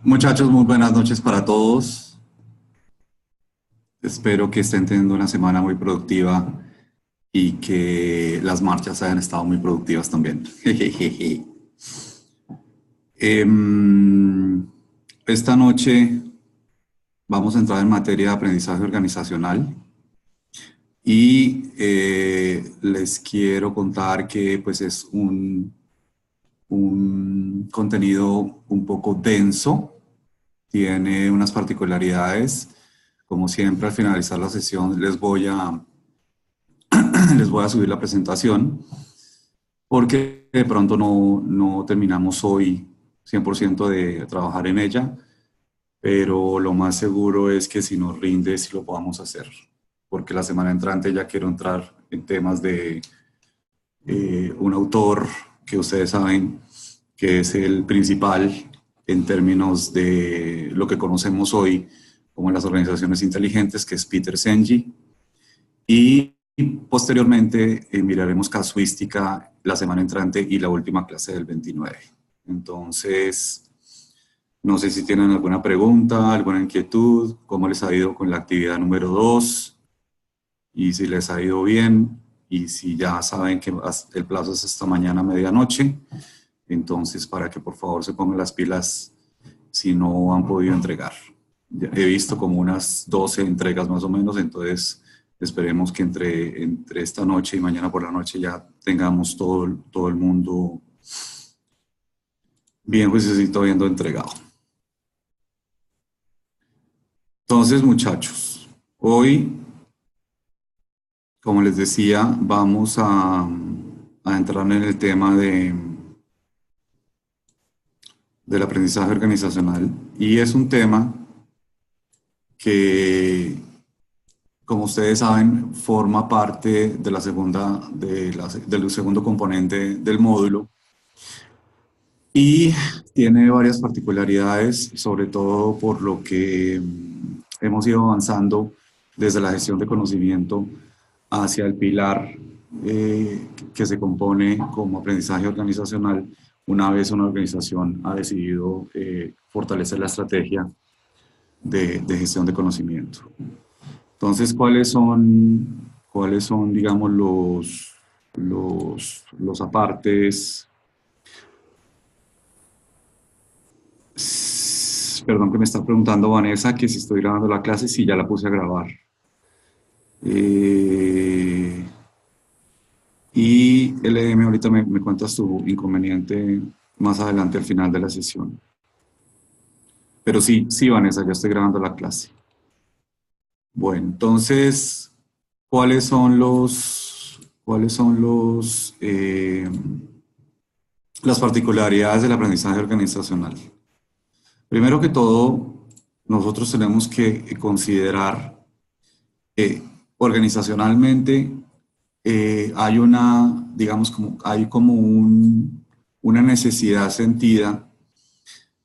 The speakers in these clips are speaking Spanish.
Muchachos, muy buenas noches para todos. Espero que estén teniendo una semana muy productiva y que las marchas hayan estado muy productivas también. Jejeje. Em, esta noche vamos a entrar en materia de aprendizaje organizacional y les quiero contar que pues es un contenido un poco denso, tiene unas particularidades. Como siempre, al finalizar la sesión les voy a subir la presentación porque de pronto no terminamos hoy 100% de trabajar en ella, pero lo más seguro es que si nos rinde, sí lo podamos hacer, porque la semana entrante ya quiero entrar en temas de un autor que ustedes saben que es el principal en términos de lo que conocemos hoy como las organizaciones inteligentes, que es Peter Senge. Y posteriormente miraremos casuística la semana entrante y la última clase del 29. Entonces, no sé si tienen alguna pregunta, alguna inquietud, cómo les ha ido con la actividad número 2 y si les ha ido bien y si ya saben que el plazo es hasta mañana a medianoche. Entonces, para que por favor se pongan las pilas si no han podido entregar. He visto como unas 12 entregas más o menos, entonces esperemos que entre esta noche y mañana por la noche ya tengamos todo el mundo bien juiciosito viendo entregado. Entonces, muchachos, hoy, como les decía, vamos a entrar en el tema del aprendizaje organizacional y es un tema que, como ustedes saben, forma parte de del segundo componente del módulo y tiene varias particularidades, sobre todo por lo que hemos ido avanzando desde la gestión de conocimiento hacia el pilar que se compone como aprendizaje organizacional una vez una organización ha decidido fortalecer la estrategia de gestión de conocimiento. Entonces, cuáles son digamos, los apartes? Perdón que me está preguntando Vanessa que si estoy grabando la clase, sí, ya la puse a grabar. Y LM, ahorita me cuentas tu inconveniente más adelante al final de la sesión. Pero sí, sí, Vanessa, ya estoy grabando la clase. Bueno, entonces, cuáles son las particularidades del aprendizaje organizacional? Primero que todo, nosotros tenemos que considerar que organizacionalmente hay digamos, hay como una necesidad sentida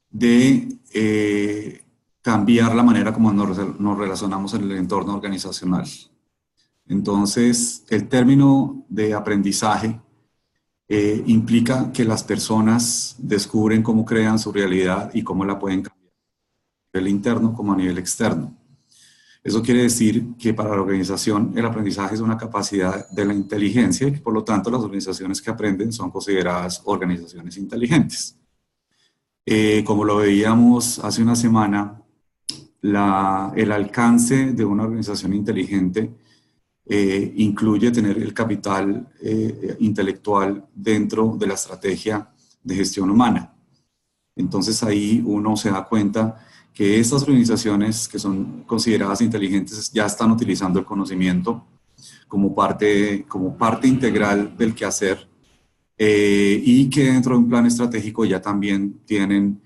de cambiar la manera como nos relacionamos en el entorno organizacional. Entonces, el término de aprendizaje implica que las personas descubren cómo crean su realidad y cómo la pueden cambiar a nivel interno como a nivel externo. Eso quiere decir que para la organización el aprendizaje es una capacidad de la inteligencia y por lo tanto las organizaciones que aprenden son consideradas organizaciones inteligentes. Como lo veíamos hace una semana, el alcance de una organización inteligente incluye tener el capital intelectual dentro de la estrategia de gestión humana. Entonces ahí uno se da cuenta que estas organizaciones que son consideradas inteligentes ya están utilizando el conocimiento como parte integral del quehacer y que dentro de un plan estratégico ya también tienen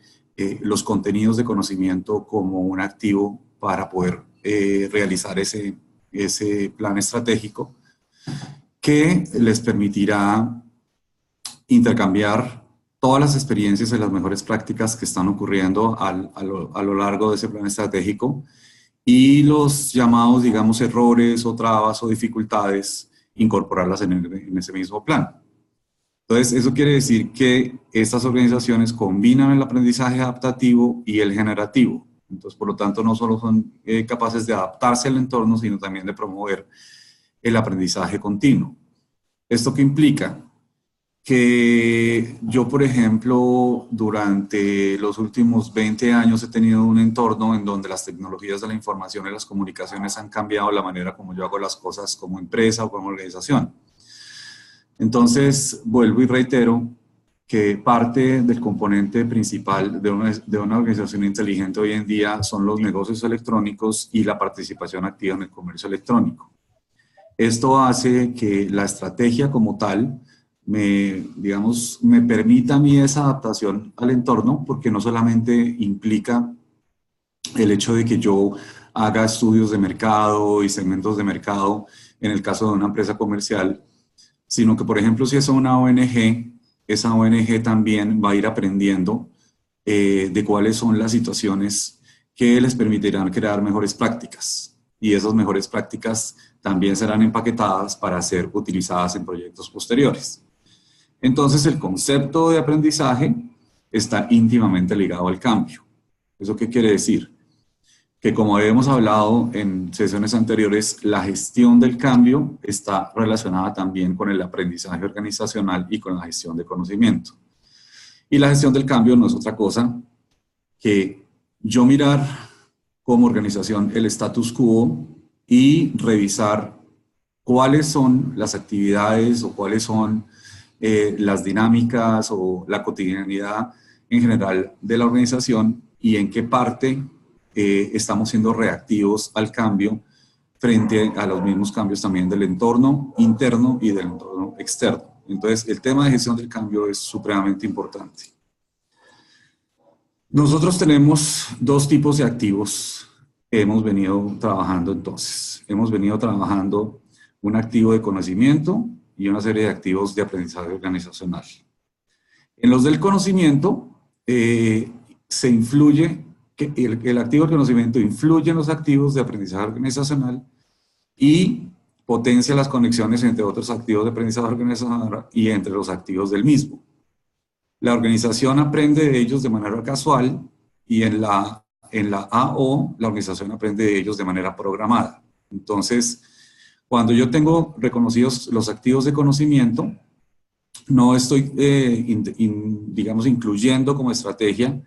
los contenidos de conocimiento como un activo para poder realizar ese plan estratégico que les permitirá intercambiar todas las experiencias y las mejores prácticas que están ocurriendo a lo largo de ese plan estratégico y los llamados, digamos, errores o trabas o dificultades, incorporarlas en ese mismo plan. Entonces, eso quiere decir que estas organizaciones combinan el aprendizaje adaptativo y el generativo. Entonces, por lo tanto, no solo son capaces de adaptarse al entorno, sino también de promover el aprendizaje continuo. ¿Esto qué implica? Que yo, por ejemplo, durante los últimos 20 años he tenido un entorno en donde las tecnologías de la información y las comunicaciones han cambiado la manera como yo hago las cosas como empresa o como organización. Entonces, vuelvo y reitero que parte del componente principal de una organización inteligente hoy en día son los negocios electrónicos y la participación activa en el comercio electrónico. Esto hace que la estrategia como tal me permita a mí esa adaptación al entorno, porque no solamente implica el hecho de que yo haga estudios de mercado y segmentos de mercado en el caso de una empresa comercial, sino que, por ejemplo, si es una ONG, esa ONG también va a ir aprendiendo de cuáles son las situaciones que les permitirán crear mejores prácticas. Y esas mejores prácticas también serán empaquetadas para ser utilizadas en proyectos posteriores. Entonces, el concepto de aprendizaje está íntimamente ligado al cambio. ¿Eso qué quiere decir? Que como hemos hablado en sesiones anteriores, la gestión del cambio está relacionada también con el aprendizaje organizacional y con la gestión de conocimiento. Y la gestión del cambio no es otra cosa que yo mirar como organización el status quo y revisar cuáles son las actividades o cuáles son las dinámicas o la cotidianidad en general de la organización y en qué parte estamos siendo reactivos al cambio frente a los mismos cambios también del entorno interno y del entorno externo. Entonces, el tema de gestión del cambio es supremamente importante. Nosotros tenemos dos tipos de activos que hemos venido trabajando entonces. Hemos venido trabajando un activo de conocimiento y una serie de activos de aprendizaje organizacional. En los del conocimiento se influye, el activo del conocimiento influye en los activos de aprendizaje organizacional y potencia las conexiones entre otros activos de aprendizaje organizacional y entre los activos del mismo. La organización aprende de ellos de manera casual y en la AO la organización aprende de ellos de manera programada. Entonces, cuando yo tengo reconocidos los activos de conocimiento, no estoy, digamos, incluyendo como estrategia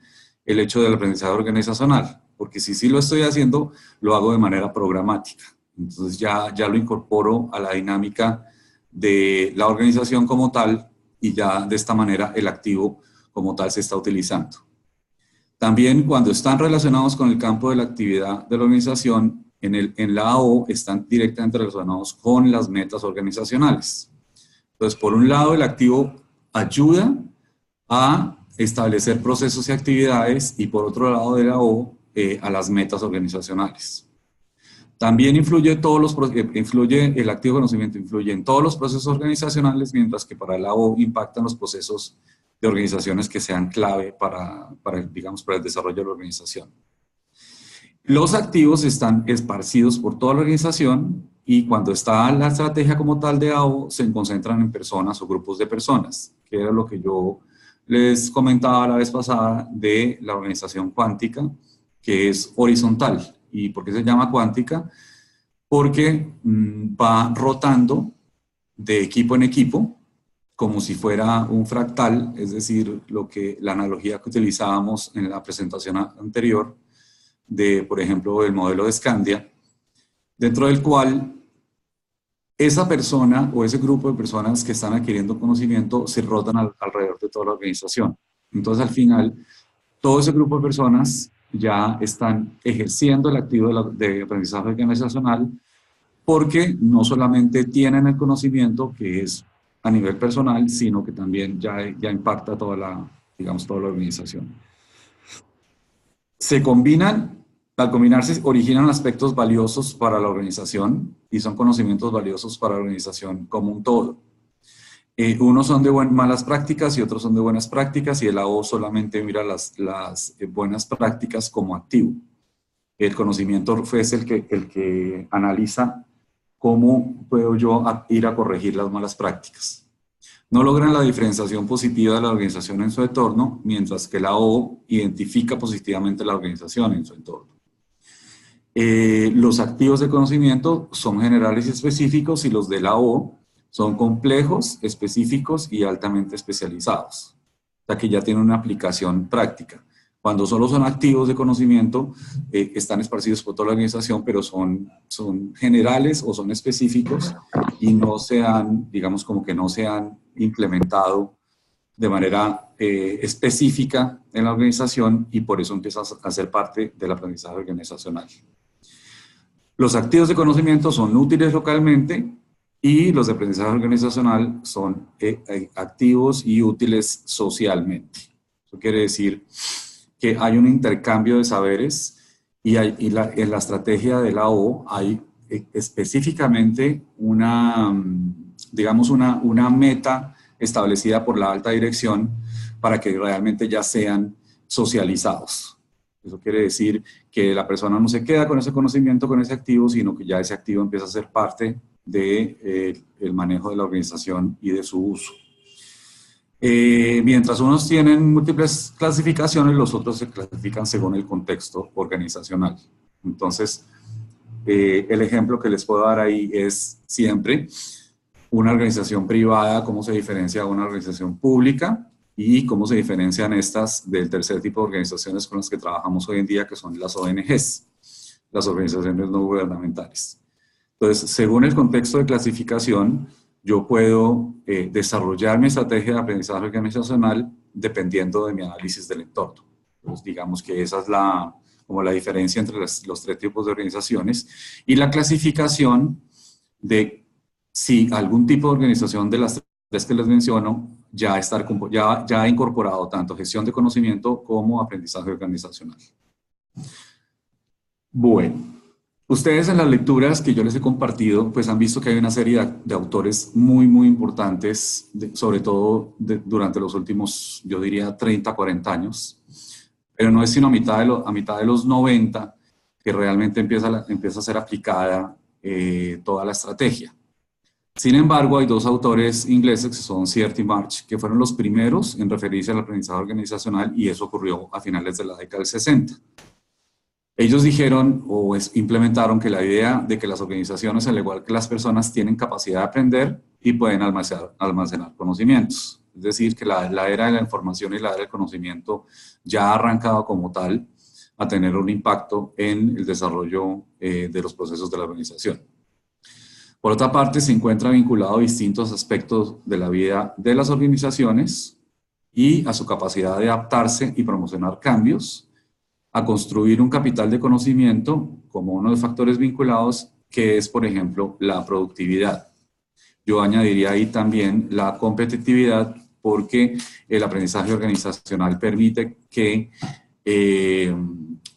el hecho del aprendizaje organizacional, porque si sí lo estoy haciendo, lo hago de manera programática. Entonces ya lo incorporo a la dinámica de la organización como tal y ya de esta manera el activo como tal se está utilizando. También cuando están relacionados con el campo de la actividad de la organización, en la AO están directamente relacionados con las metas organizacionales. Entonces, por un lado, el activo ayuda a establecer procesos y actividades y por otro lado de la O, a las metas organizacionales. También influye el activo de conocimiento influye en todos los procesos organizacionales, mientras que para la O impactan los procesos de organizaciones que sean clave para el desarrollo de la organización. Los activos están esparcidos por toda la organización y cuando está la estrategia como tal de AO, se concentran en personas o grupos de personas, que era lo que yo les comentaba la vez pasada de la organización cuántica, que es horizontal. ¿Y por qué se llama cuántica? Porque va rotando de equipo en equipo, como si fuera un fractal, es decir, la analogía que utilizábamos en la presentación anterior, de, por ejemplo, el modelo de Scandia, dentro del cual esa persona o ese grupo de personas que están adquiriendo conocimiento se rotan alrededor de toda la organización. Entonces, al final, todo ese grupo de personas ya están ejerciendo el activo de aprendizaje organizacional porque no solamente tienen el conocimiento que es a nivel personal, sino que también ya impacta toda la organización. Al combinarse originan aspectos valiosos para la organización y son conocimientos valiosos para la organización como un todo. Unos son de malas prácticas y otros son de buenas prácticas y el AO solamente mira las buenas prácticas como activo. El conocimiento es el que analiza cómo puedo yo ir a corregir las malas prácticas. No logran la diferenciación positiva de la organización en su entorno, mientras que la O identifica positivamente la organización en su entorno. Los activos de conocimiento son generales y específicos y los de la O son complejos, específicos y altamente especializados. O sea que ya tienen una aplicación práctica. Cuando solo son activos de conocimiento, están esparcidos por toda la organización, pero son generales o son específicos y no se han, digamos, como que no se han implementado de manera específica en la organización y por eso empieza a ser parte del aprendizaje organizacional. Los activos de conocimiento son útiles localmente y los de aprendizaje organizacional son activos y útiles socialmente. Eso quiere decir que hay un intercambio de saberes y en la estrategia de la O hay específicamente digamos una meta establecida por la alta dirección para que realmente ya sean socializados. Eso quiere decir que la persona no se queda con ese conocimiento, con ese activo, sino que ya ese activo empieza a ser parte del manejo de la organización y de su uso. Mientras unos tienen múltiples clasificaciones, los otros se clasifican según el contexto organizacional. Entonces, el ejemplo que les puedo dar ahí es siempre una organización privada, cómo se diferencia de una organización pública y cómo se diferencian estas del tercer tipo de organizaciones con las que trabajamos hoy en día, que son las ONGs, las organizaciones no gubernamentales. Entonces, según el contexto de clasificación, yo puedo desarrollar mi estrategia de aprendizaje organizacional dependiendo de mi análisis del entorno. Entonces, digamos que esa es como la diferencia entre los tres tipos de organizaciones y la clasificación de si algún tipo de organización de las tres que les menciono ya ha incorporado tanto gestión de conocimiento como aprendizaje organizacional. Bueno, ustedes en las lecturas que yo les he compartido, pues han visto que hay una serie de autores muy, muy importantes, sobre todo durante los últimos, yo diría, 30, 40 años, pero no es sino a mitad de los 90 que realmente empieza a ser aplicada toda la estrategia. Sin embargo, hay dos autores ingleses que son Searle y March, que fueron los primeros en referirse al aprendizaje organizacional y eso ocurrió a finales de la década del 60. Ellos dijeron o implementaron que la idea de que las organizaciones, al igual que las personas, tienen capacidad de aprender y pueden almacenar conocimientos. Es decir, que la era de la información y la era del conocimiento ya ha arrancado como tal a tener un impacto en el desarrollo de los procesos de la organización. Por otra parte, se encuentra vinculado a distintos aspectos de la vida de las organizaciones y a su capacidad de adaptarse y promocionar cambios, a construir un capital de conocimiento como uno de los factores vinculados, que es, por ejemplo, la productividad. Yo añadiría ahí también la competitividad, porque el aprendizaje organizacional permite que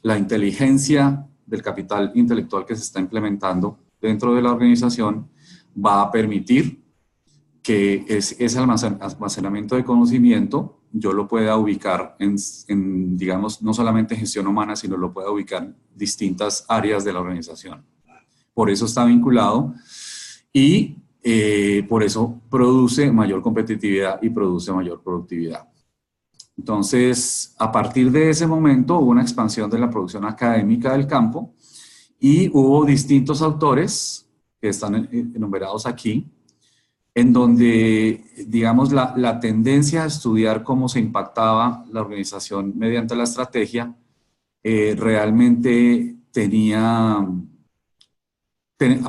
la inteligencia del capital intelectual que se está implementando dentro de la organización va a permitir que ese almacenamiento de conocimiento yo lo pueda ubicar en, digamos, no solamente gestión humana, sino lo pueda ubicar en distintas áreas de la organización. Por eso está vinculado y por eso produce mayor competitividad y produce mayor productividad. Entonces, a partir de ese momento hubo una expansión de la producción académica del campo y hubo distintos autores que están enumerados aquí, en donde, digamos, la tendencia a estudiar cómo se impactaba la organización mediante la estrategia realmente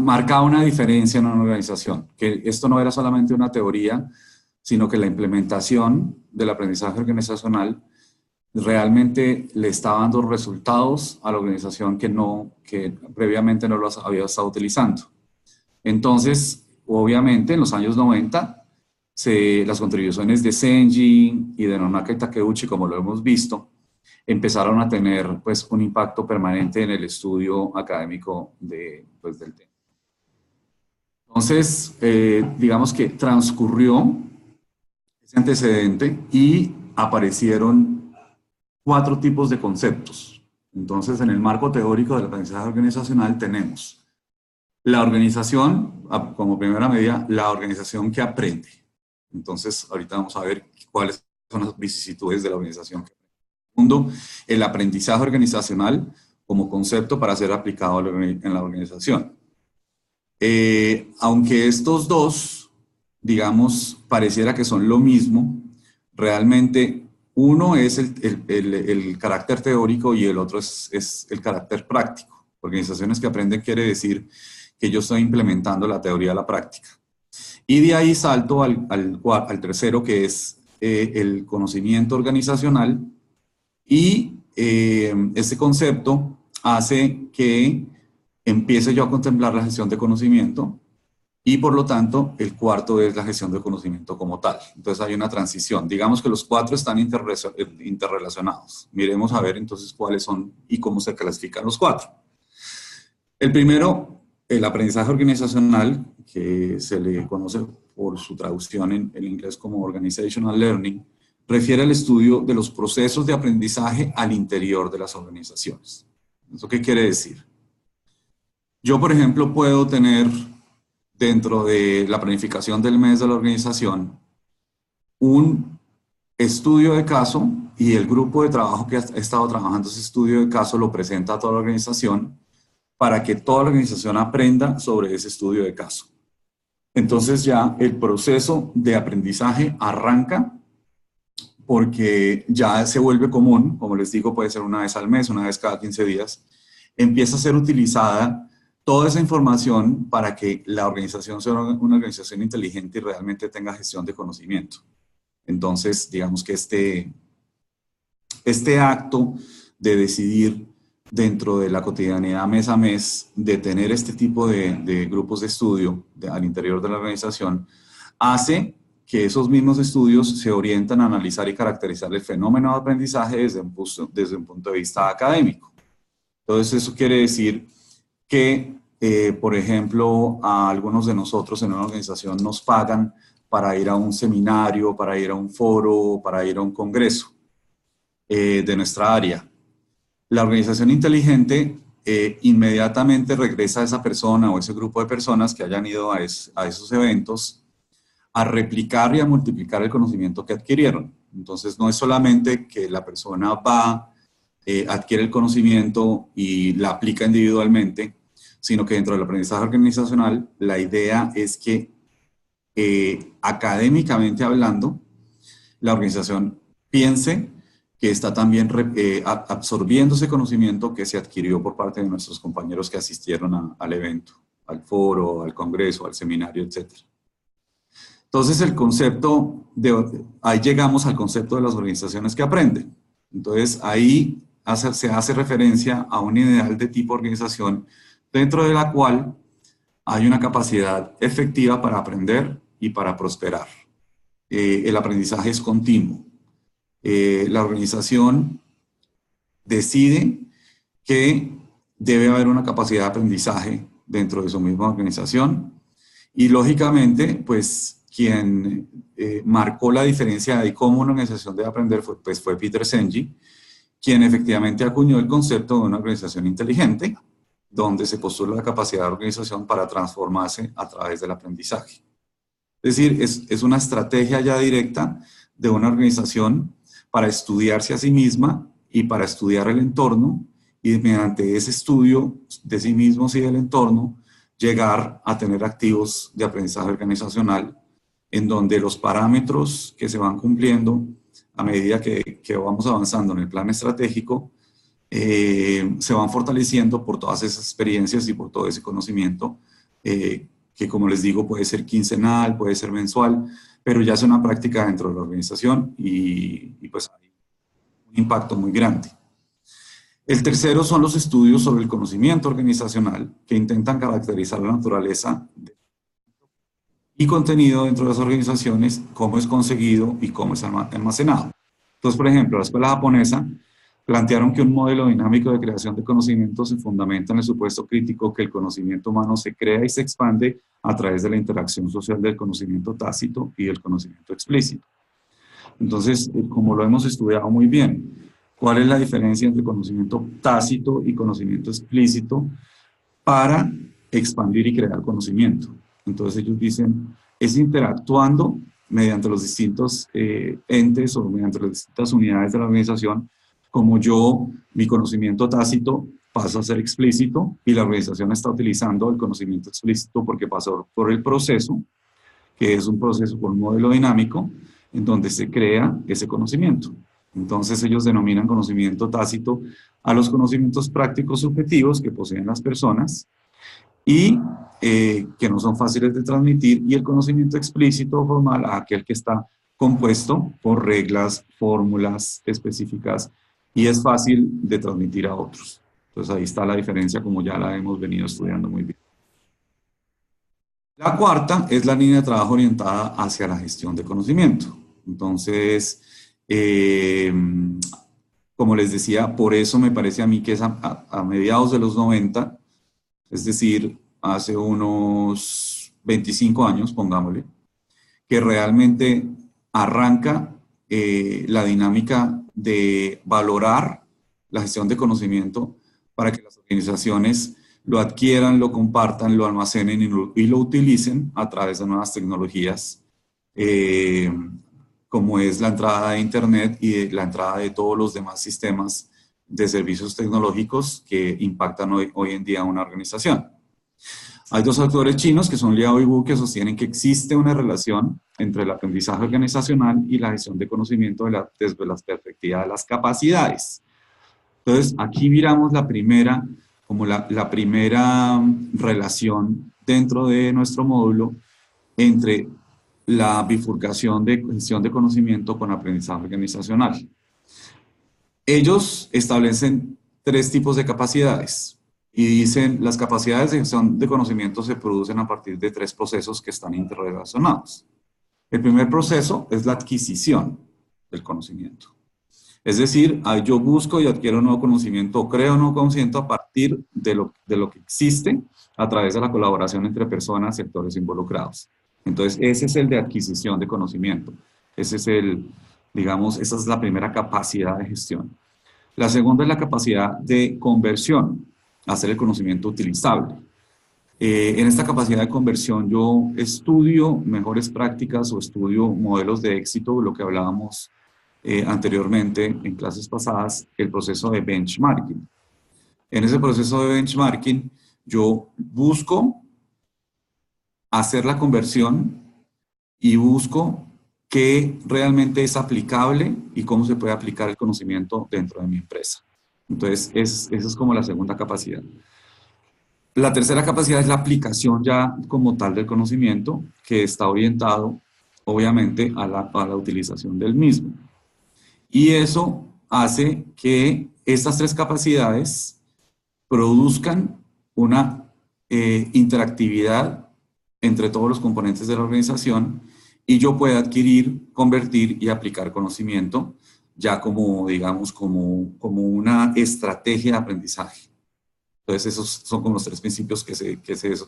marcaba una diferencia en una organización, que esto no era solamente una teoría, sino que la implementación del aprendizaje organizacional realmente le estaba dando resultados a la organización que previamente no los había estado utilizando. Entonces, obviamente, en los años 90, las contribuciones de Senji y de Nonaka y Takeuchi, como lo hemos visto, empezaron a tener pues, un impacto permanente en el estudio académico del tema. Entonces, digamos que transcurrió ese antecedente y aparecieron 4 tipos de conceptos. Entonces, en el marco teórico del aprendizaje organizacional tenemos la organización, como primera medida, la organización que aprende. Entonces, ahorita vamos a ver cuáles son las vicisitudes de la organización. Segundo, el aprendizaje organizacional como concepto para ser aplicado en la organización. Aunque estos dos, digamos, pareciera que son lo mismo, realmente uno es el carácter teórico y el otro es el carácter práctico. Organizaciones que aprenden quiere decir que yo estoy implementando la teoría a la práctica. Y de ahí salto al tercero, que es el conocimiento organizacional, y este concepto hace que empiece yo a contemplar la gestión de conocimiento, y por lo tanto el cuarto es la gestión de conocimiento como tal. Entonces hay una transición. Digamos que los cuatro están interrelacionados. Miremos a ver entonces cuáles son y cómo se clasifican los cuatro. El primero, el aprendizaje organizacional, que se le conoce por su traducción en inglés como Organizational Learning, refiere al estudio de los procesos de aprendizaje al interior de las organizaciones. ¿Eso qué quiere decir? Yo, por ejemplo, puedo tener dentro de la planificación del mes de la organización un estudio de caso, y el grupo de trabajo que ha estado trabajando ese estudio de caso lo presenta a toda la organización para que toda la organización aprenda sobre ese estudio de caso. Entonces ya el proceso de aprendizaje arranca porque ya se vuelve común, como les digo, puede ser una vez al mes, una vez cada 15 días, empieza a ser utilizada toda esa información para que la organización sea una organización inteligente y realmente tenga gestión de conocimiento. Entonces, digamos que este acto de decidir dentro de la cotidianidad mes a mes, de tener este tipo de grupos de estudio al interior de la organización, hace que esos mismos estudios se orientan a analizar y caracterizar el fenómeno de aprendizaje desde un punto de vista académico. Entonces, eso quiere decir que, por ejemplo, a algunos de nosotros en una organización nos pagan para ir a un seminario, para ir a un foro, para ir a un congreso de nuestra área. La organización inteligente inmediatamente regresa a esa persona o ese grupo de personas que hayan ido a esos eventos a replicar y a multiplicar el conocimiento que adquirieron. Entonces, no es solamente que la persona va, adquiere el conocimiento y la aplica individualmente, sino que dentro del aprendizaje organizacional, la idea es que académicamente hablando, la organización piense que está también absorbiendo ese conocimiento que se adquirió por parte de nuestros compañeros que asistieron al evento, al foro, al congreso, al seminario, etc. Entonces, ahí llegamos al concepto de las organizaciones que aprenden. Entonces, ahí se hace referencia a un ideal de tipo organización dentro de la cual hay una capacidad efectiva para aprender y para prosperar. El aprendizaje es continuo. La organización decide que debe haber una capacidad de aprendizaje dentro de su misma organización, y lógicamente, pues quien marcó la diferencia de cómo una organización debe aprender fue Peter Senge, quien efectivamente acuñó el concepto de una organización inteligente, donde se postula la capacidad de organización para transformarse a través del aprendizaje. Es decir, es una estrategia ya directa de una organización para estudiarse a sí misma y para estudiar el entorno, y mediante ese estudio de sí mismos y del entorno, llegar a tener activos de aprendizaje organizacional en donde los parámetros que se van cumpliendo a medida que vamos avanzando en el plan estratégico se van fortaleciendo por todas esas experiencias y por todo ese conocimiento que, como les digo, puede ser quincenal, puede ser mensual, pero ya es una práctica dentro de la organización y pues hay un impacto muy grande. El tercero son los estudios sobre el conocimiento organizacional, que intentan caracterizar la naturaleza y contenido dentro de las organizaciones, cómo es conseguido y cómo es almacenado. Entonces, por ejemplo, la escuela japonesa plantearon que un modelo dinámico de creación de conocimiento se fundamenta en el supuesto crítico que el conocimiento humano se crea y se expande a través de la interacción social del conocimiento tácito y del conocimiento explícito. Entonces, como lo hemos estudiado muy bien, ¿cuál es la diferencia entre conocimiento tácito y conocimiento explícito para expandir y crear conocimiento? Entonces ellos dicen, es interactuando mediante los distintos entes o mediante las distintas unidades de la organización, como yo, mi conocimiento tácito pasa a ser explícito y la organización está utilizando el conocimiento explícito porque pasó por el proceso, que es un proceso por un modelo dinámico, en donde se crea ese conocimiento. Entonces ellos denominan conocimiento tácito a los conocimientos prácticos subjetivos que poseen las personas y que no son fáciles de transmitir, y el conocimiento explícito o formal a aquel que está compuesto por reglas, fórmulas específicas y es fácil de transmitir a otros. Entonces ahí está la diferencia, como ya la hemos venido estudiando muy bien. La cuarta es la línea de trabajo orientada hacia la gestión de conocimiento. Entonces, como les decía, por eso me parece a mí que es a mediados de los 90, es decir, hace unos 25 años, pongámosle, que realmente arranca la dinámica de valorar la gestión de conocimiento para que las organizaciones lo adquieran, lo compartan, lo almacenen y lo utilicen a través de nuevas tecnologías, como es la entrada de Internet y la entrada de todos los demás sistemas de servicios tecnológicos que impactan hoy en día a una organización. Hay dos autores chinos, que son Liao y Wu, que sostienen que existe una relación entre el aprendizaje organizacional y la gestión de conocimiento desde la perspectiva de las capacidades. Entonces, aquí miramos la primera, como la primera relación dentro de nuestro módulo entre la bifurcación de gestión de conocimiento con aprendizaje organizacional. Ellos establecen tres tipos de capacidades. Y dicen, las capacidades de gestión de conocimiento se producen a partir de tres procesos que están interrelacionados. El primer proceso es la adquisición del conocimiento. Es decir, yo busco y adquiero un nuevo conocimiento, o creo un nuevo conocimiento a partir de lo que existe a través de la colaboración entre personas, sectores involucrados. Entonces, ese es el de adquisición de conocimiento. Ese es digamos, esa es la primera capacidad de gestión. La segunda es la capacidad de conversión, hacer el conocimiento utilizable. En esta capacidad de conversión yo estudio mejores prácticas o estudio modelos de éxito, lo que hablábamos anteriormente en clases pasadas, el proceso de benchmarking. En ese proceso de benchmarking yo busco hacer la conversión y busco qué realmente es aplicable y cómo se puede aplicar el conocimiento dentro de mi empresa. Entonces, esa es como la segunda capacidad. La tercera capacidad es la aplicación ya como tal del conocimiento, que está orientado, obviamente, a la utilización del mismo. Y eso hace que estas tres capacidades produzcan una interactividad entre todos los componentes de la organización y yo pueda adquirir, convertir y aplicar conocimiento ya como, digamos, como una estrategia de aprendizaje. Entonces, esos son como los tres principios que se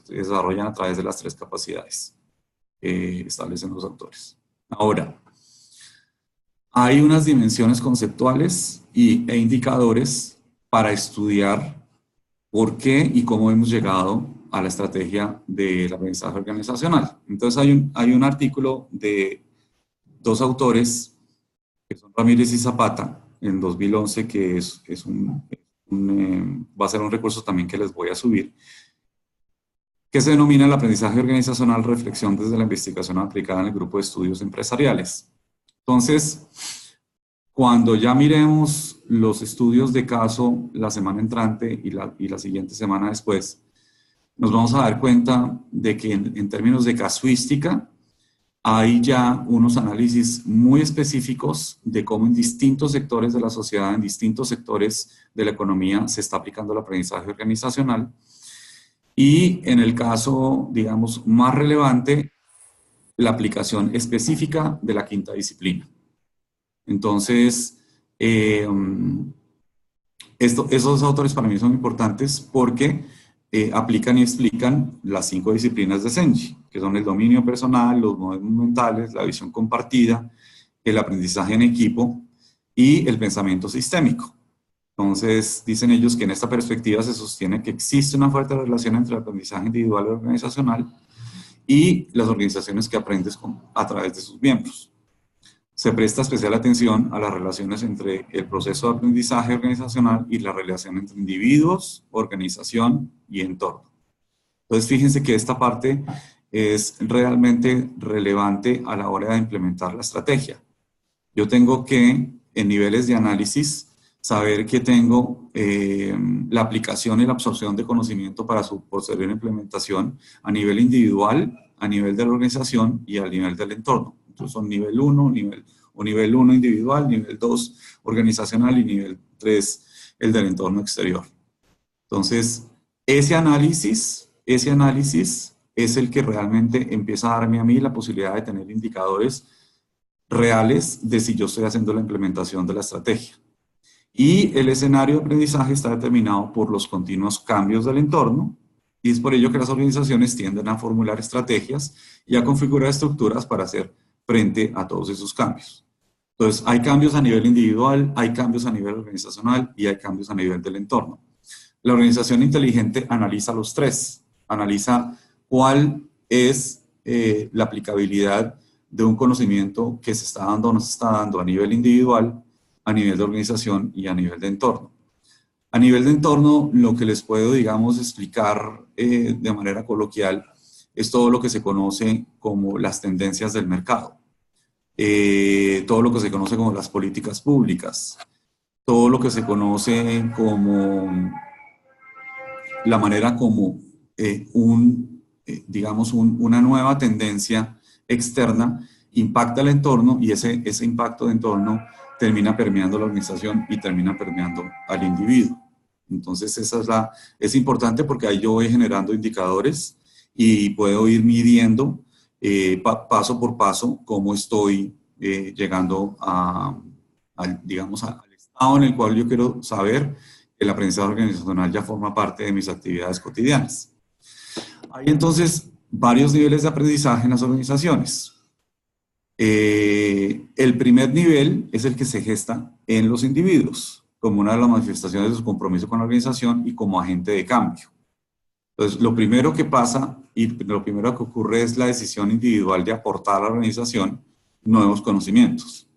desarrollan a través de las tres capacidades que establecen los autores. Ahora, hay unas dimensiones conceptuales e indicadores para estudiar por qué y cómo hemos llegado a la estrategia del aprendizaje organizacional. Entonces, hay un artículo de dos autores, que son Ramírez y Zapata, en 2011, que va a ser un recurso también que les voy a subir, que se denomina el aprendizaje organizacional, reflexión desde la investigación aplicada en el grupo de estudios empresariales. Entonces, cuando ya miremos los estudios de caso la semana entrante y la siguiente semana después, nos vamos a dar cuenta de que en términos de casuística, hay ya unos análisis muy específicos de cómo en distintos sectores de la sociedad, en distintos sectores de la economía, se está aplicando el aprendizaje organizacional. Y en el caso, digamos, más relevante, la aplicación específica de la quinta disciplina. Entonces, esos autores para mí son importantes porque aplican y explican las 5 disciplinas de Senji, que son el dominio personal, los modelos mentales, la visión compartida, el aprendizaje en equipo y el pensamiento sistémico. Entonces, dicen ellos que en esta perspectiva se sostiene que existe una fuerte relación entre el aprendizaje individual y organizacional y las organizaciones que aprendes a través de sus miembros. Se presta especial atención a las relaciones entre el proceso de aprendizaje organizacional y la relación entre individuos, organización y entorno. Entonces, fíjense que esta parte es realmente relevante a la hora de implementar la estrategia. Yo tengo que, en niveles de análisis, saber que tengo la aplicación y la absorción de conocimiento para su posterior implementación a nivel individual, a nivel de la organización y al nivel del entorno. Entonces son nivel 1, nivel 1 individual, nivel 2 organizacional y nivel 3 el del entorno exterior. Entonces, ese análisis es el que realmente empieza a darme a mí la posibilidad de tener indicadores reales de si yo estoy haciendo la implementación de la estrategia. Y el escenario de aprendizaje está determinado por los continuos cambios del entorno, y es por ello que las organizaciones tienden a formular estrategias y a configurar estructuras para hacer frente a todos esos cambios. Entonces, hay cambios a nivel individual, hay cambios a nivel organizacional y hay cambios a nivel del entorno. La organización inteligente analiza los tres, analiza cuál es la aplicabilidad de un conocimiento que se está dando o no se está dando a nivel individual, a nivel de organización y a nivel de entorno. A nivel de entorno, lo que les puedo, digamos, explicar de manera coloquial es todo lo que se conoce como las tendencias del mercado, todo lo que se conoce como las políticas públicas, todo lo que se conoce como la manera como digamos, una nueva tendencia externa impacta el entorno y ese impacto de entorno termina permeando la organización y termina permeando al individuo. Entonces, es importante porque ahí yo voy generando indicadores y puedo ir midiendo paso por paso cómo estoy llegando digamos, al estado en el cual yo quiero saber que el aprendizaje organizacional ya forma parte de mis actividades cotidianas. Hay entonces varios niveles de aprendizaje en las organizaciones. El primer nivel es el que se gesta en los individuos, como una de las manifestaciones de su compromiso con la organización y como agente de cambio. Entonces, lo primero que pasa y lo primero que ocurre es la decisión individual de aportar a la organización nuevos conocimientos.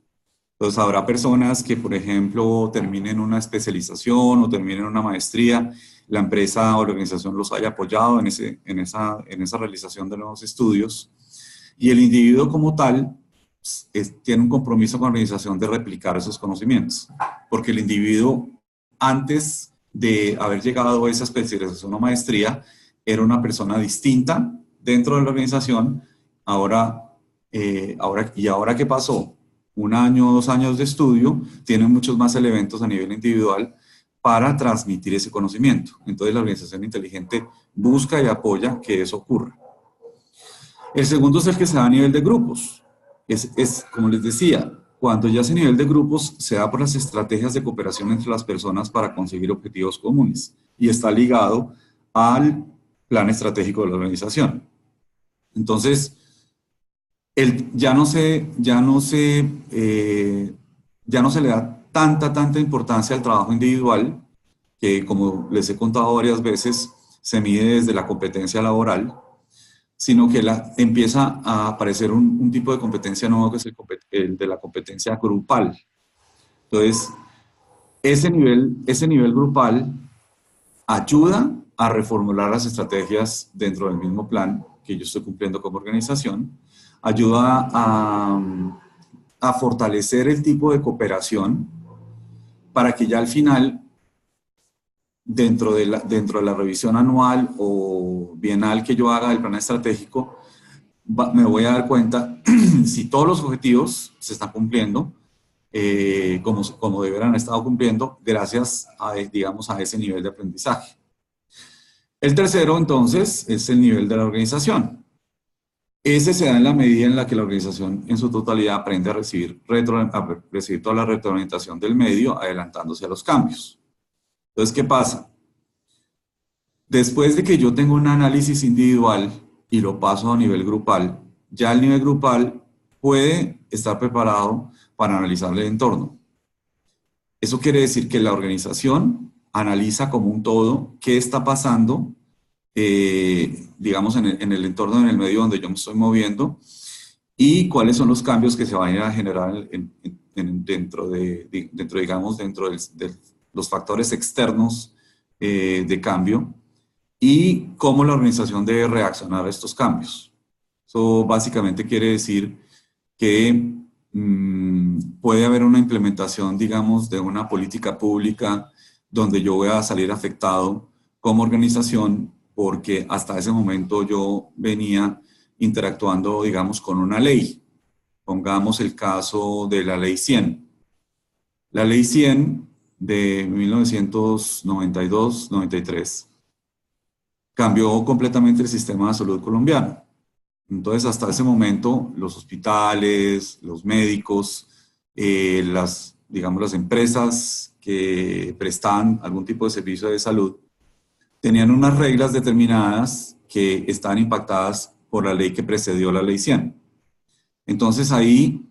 Entonces, habrá personas que, por ejemplo, terminen una especialización o terminen una maestría, la empresa o la organización los haya apoyado en esa realización de nuevos estudios, y el individuo como tal tiene un compromiso con la organización de replicar esos conocimientos, porque el individuo, antes de haber llegado a esa especialización o maestría, era una persona distinta dentro de la organización. Ahora ¿qué pasó? 1 año o 2 años de estudio, tienen muchos más elementos a nivel individual para transmitir ese conocimiento. Entonces la organización inteligente busca y apoya que eso ocurra. El segundo es el que se da a nivel de grupos. Como les decía, cuando ya ese nivel de grupos se da por las estrategias de cooperación entre las personas para conseguir objetivos comunes y está ligado al plan estratégico de la organización. Entonces, ya no se le da tanta importancia al trabajo individual, que como les he contado varias veces, se mide desde la competencia laboral, sino que empieza a aparecer un tipo de competencia nuevo que es el de la competencia grupal. Entonces, ese nivel grupal ayuda a reformular las estrategias dentro del mismo plan que yo estoy cumpliendo como organización, ayuda a fortalecer el tipo de cooperación para que ya al final, dentro de la revisión anual o bienal que yo haga del plan estratégico, me voy a dar cuenta si todos los objetivos se están cumpliendo como deberán haber estado cumpliendo gracias digamos, a ese nivel de aprendizaje. El tercero, entonces, es el nivel de la organización. Ese se da en la medida en la que la organización en su totalidad aprende a recibir toda la retroalimentación del medio, adelantándose a los cambios. Entonces, ¿qué pasa? Después de que yo tengo un análisis individual y lo paso a nivel grupal, ya el nivel grupal puede estar preparado para analizar el entorno. Eso quiere decir que la organización analiza como un todo qué está pasando digamos, en el entorno, en el medio donde yo me estoy moviendo, y cuáles son los cambios que se van a ir a generar dentro, digamos, de los factores externos de cambio, y cómo la organización debe reaccionar a estos cambios. Eso básicamente quiere decir que puede haber una implementación, digamos, de una política pública donde yo voy a salir afectado como organización porque hasta ese momento yo venía interactuando, digamos, con una ley. Pongamos el caso de la Ley 100. La Ley 100 de 1992-93 cambió completamente el sistema de salud colombiano. Entonces, hasta ese momento, los hospitales, los médicos, digamos, las empresas que prestaban algún tipo de servicio de salud, tenían unas reglas determinadas que estaban impactadas por la ley que precedió la Ley 100. Entonces, ahí,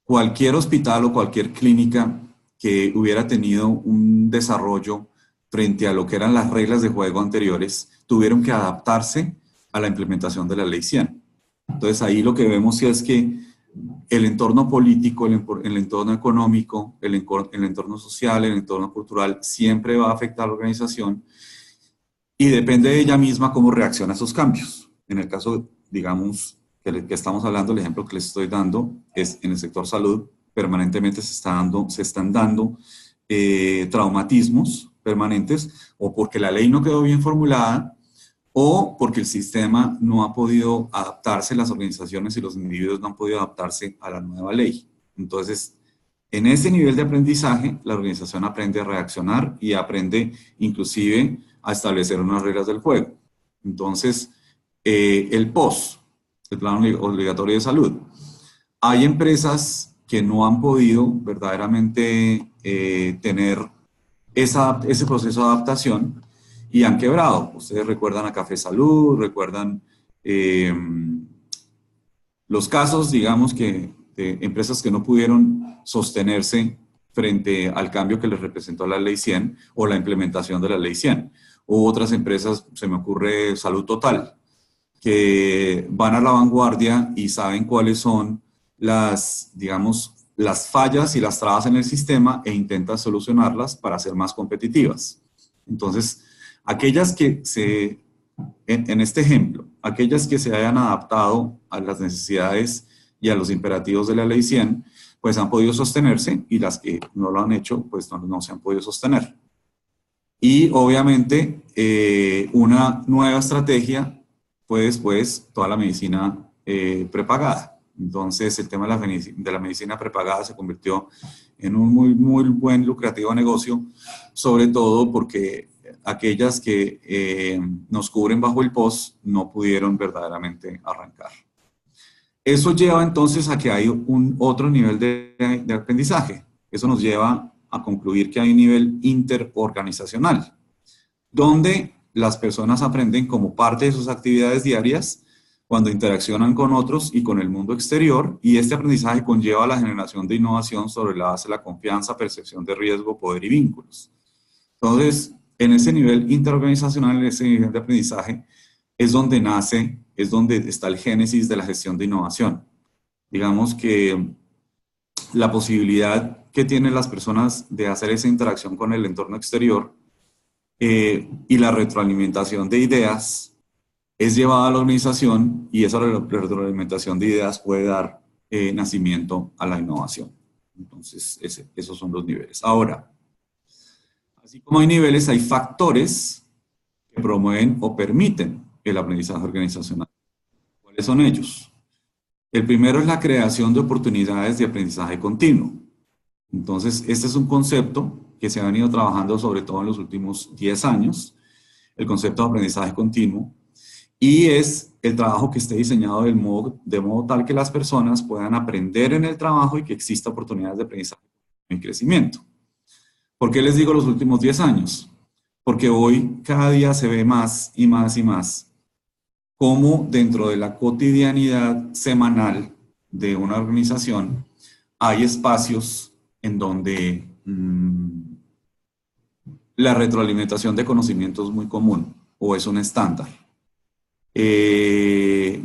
cualquier hospital o cualquier clínica que hubiera tenido un desarrollo frente a lo que eran las reglas de juego anteriores, tuvieron que adaptarse a la implementación de la Ley 100. Entonces ahí lo que vemos es que el entorno político, el entorno económico, el entorno social, el entorno cultural, siempre va a afectar a la organización y depende de ella misma cómo reacciona a esos cambios. En el caso, digamos, que estamos hablando, el ejemplo que les estoy dando es en el sector salud, permanentemente se están dando traumatismos permanentes, o porque la ley no quedó bien formulada, o porque el sistema no ha podido adaptarse, las organizaciones y los individuos no han podido adaptarse a la nueva ley. Entonces, en ese nivel de aprendizaje, la organización aprende a reaccionar y aprende inclusive a establecer unas reglas del juego. Entonces, el POS, el Plan Obligatorio de Salud. Hay empresas que no han podido verdaderamente tener ese proceso de adaptación y han quebrado. Ustedes recuerdan a Café Salud, recuerdan los casos, digamos, de empresas que no pudieron sostenerse frente al cambio que les representó la Ley 100 o la implementación de la Ley 100. O otras empresas, se me ocurre Salud Total, que van a la vanguardia y saben cuáles son digamos, las fallas y las trabas en el sistema e intentan solucionarlas para ser más competitivas. Entonces, aquellas que en este ejemplo, aquellas que se hayan adaptado a las necesidades y a los imperativos de la Ley 100, pues han podido sostenerse, y las que no lo han hecho, pues no se han podido sostener. Y obviamente una nueva estrategia fue después toda la medicina prepagada. Entonces el tema de la medicina prepagada se convirtió en un muy buen lucrativo negocio, sobre todo porque aquellas que nos cubren bajo el POS no pudieron verdaderamente arrancar. Eso lleva entonces a que hay otro nivel de aprendizaje. Eso nos lleva a concluir que hay un nivel interorganizacional, donde las personas aprenden como parte de sus actividades diarias cuando interaccionan con otros y con el mundo exterior, y este aprendizaje conlleva la generación de innovación sobre la base de la confianza, percepción de riesgo, poder y vínculos. Entonces, en ese nivel interorganizacional, en ese nivel de aprendizaje, es donde es donde está el génesis de la gestión de innovación. Digamos que la posibilidad que tienen las personas de hacer esa interacción con el entorno exterior y la retroalimentación de ideas es llevada a la organización, y esa retroalimentación de ideas puede dar nacimiento a la innovación. Entonces, esos son los niveles. Ahora, así como hay niveles, hay factores que promueven o permiten el aprendizaje organizacional. ¿Cuáles son ellos? El primero es la creación de oportunidades de aprendizaje continuo. Entonces, este es un concepto que se ha venido trabajando sobre todo en los últimos 10 años, el concepto de aprendizaje continuo, y es el trabajo que esté diseñado de modo tal que las personas puedan aprender en el trabajo y que exista oportunidades de aprendizaje y crecimiento. ¿Por qué les digo los últimos 10 años? Porque hoy cada día se ve más y más y más cómo dentro de la cotidianidad semanal de una organización hay espacios en donde la retroalimentación de conocimiento es muy común. o es un estándar.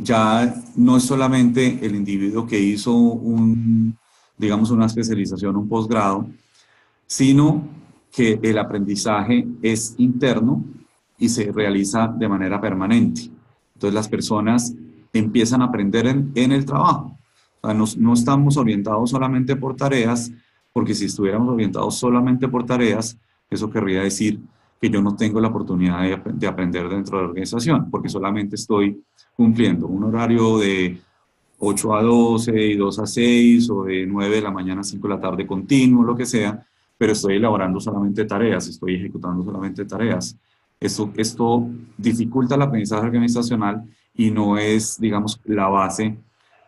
Ya no es solamente el individuo que hizo digamos, una especialización, un posgrado, sino que el aprendizaje es interno y se realiza de manera permanente. Entonces las personas empiezan a aprender en el trabajo. O sea, no estamos orientados solamente por tareas, porque si estuviéramos orientados solamente por tareas, eso querría decir que yo no tengo la oportunidad de aprender dentro de la organización, porque solamente estoy cumpliendo un horario de 8 a 12 y 2 a 6 o de 9 de la mañana a 5 de la tarde continuo, lo que sea, pero estoy elaborando solamente tareas, estoy ejecutando solamente tareas. Esto dificulta el aprendizaje organizacional y no es, digamos, la base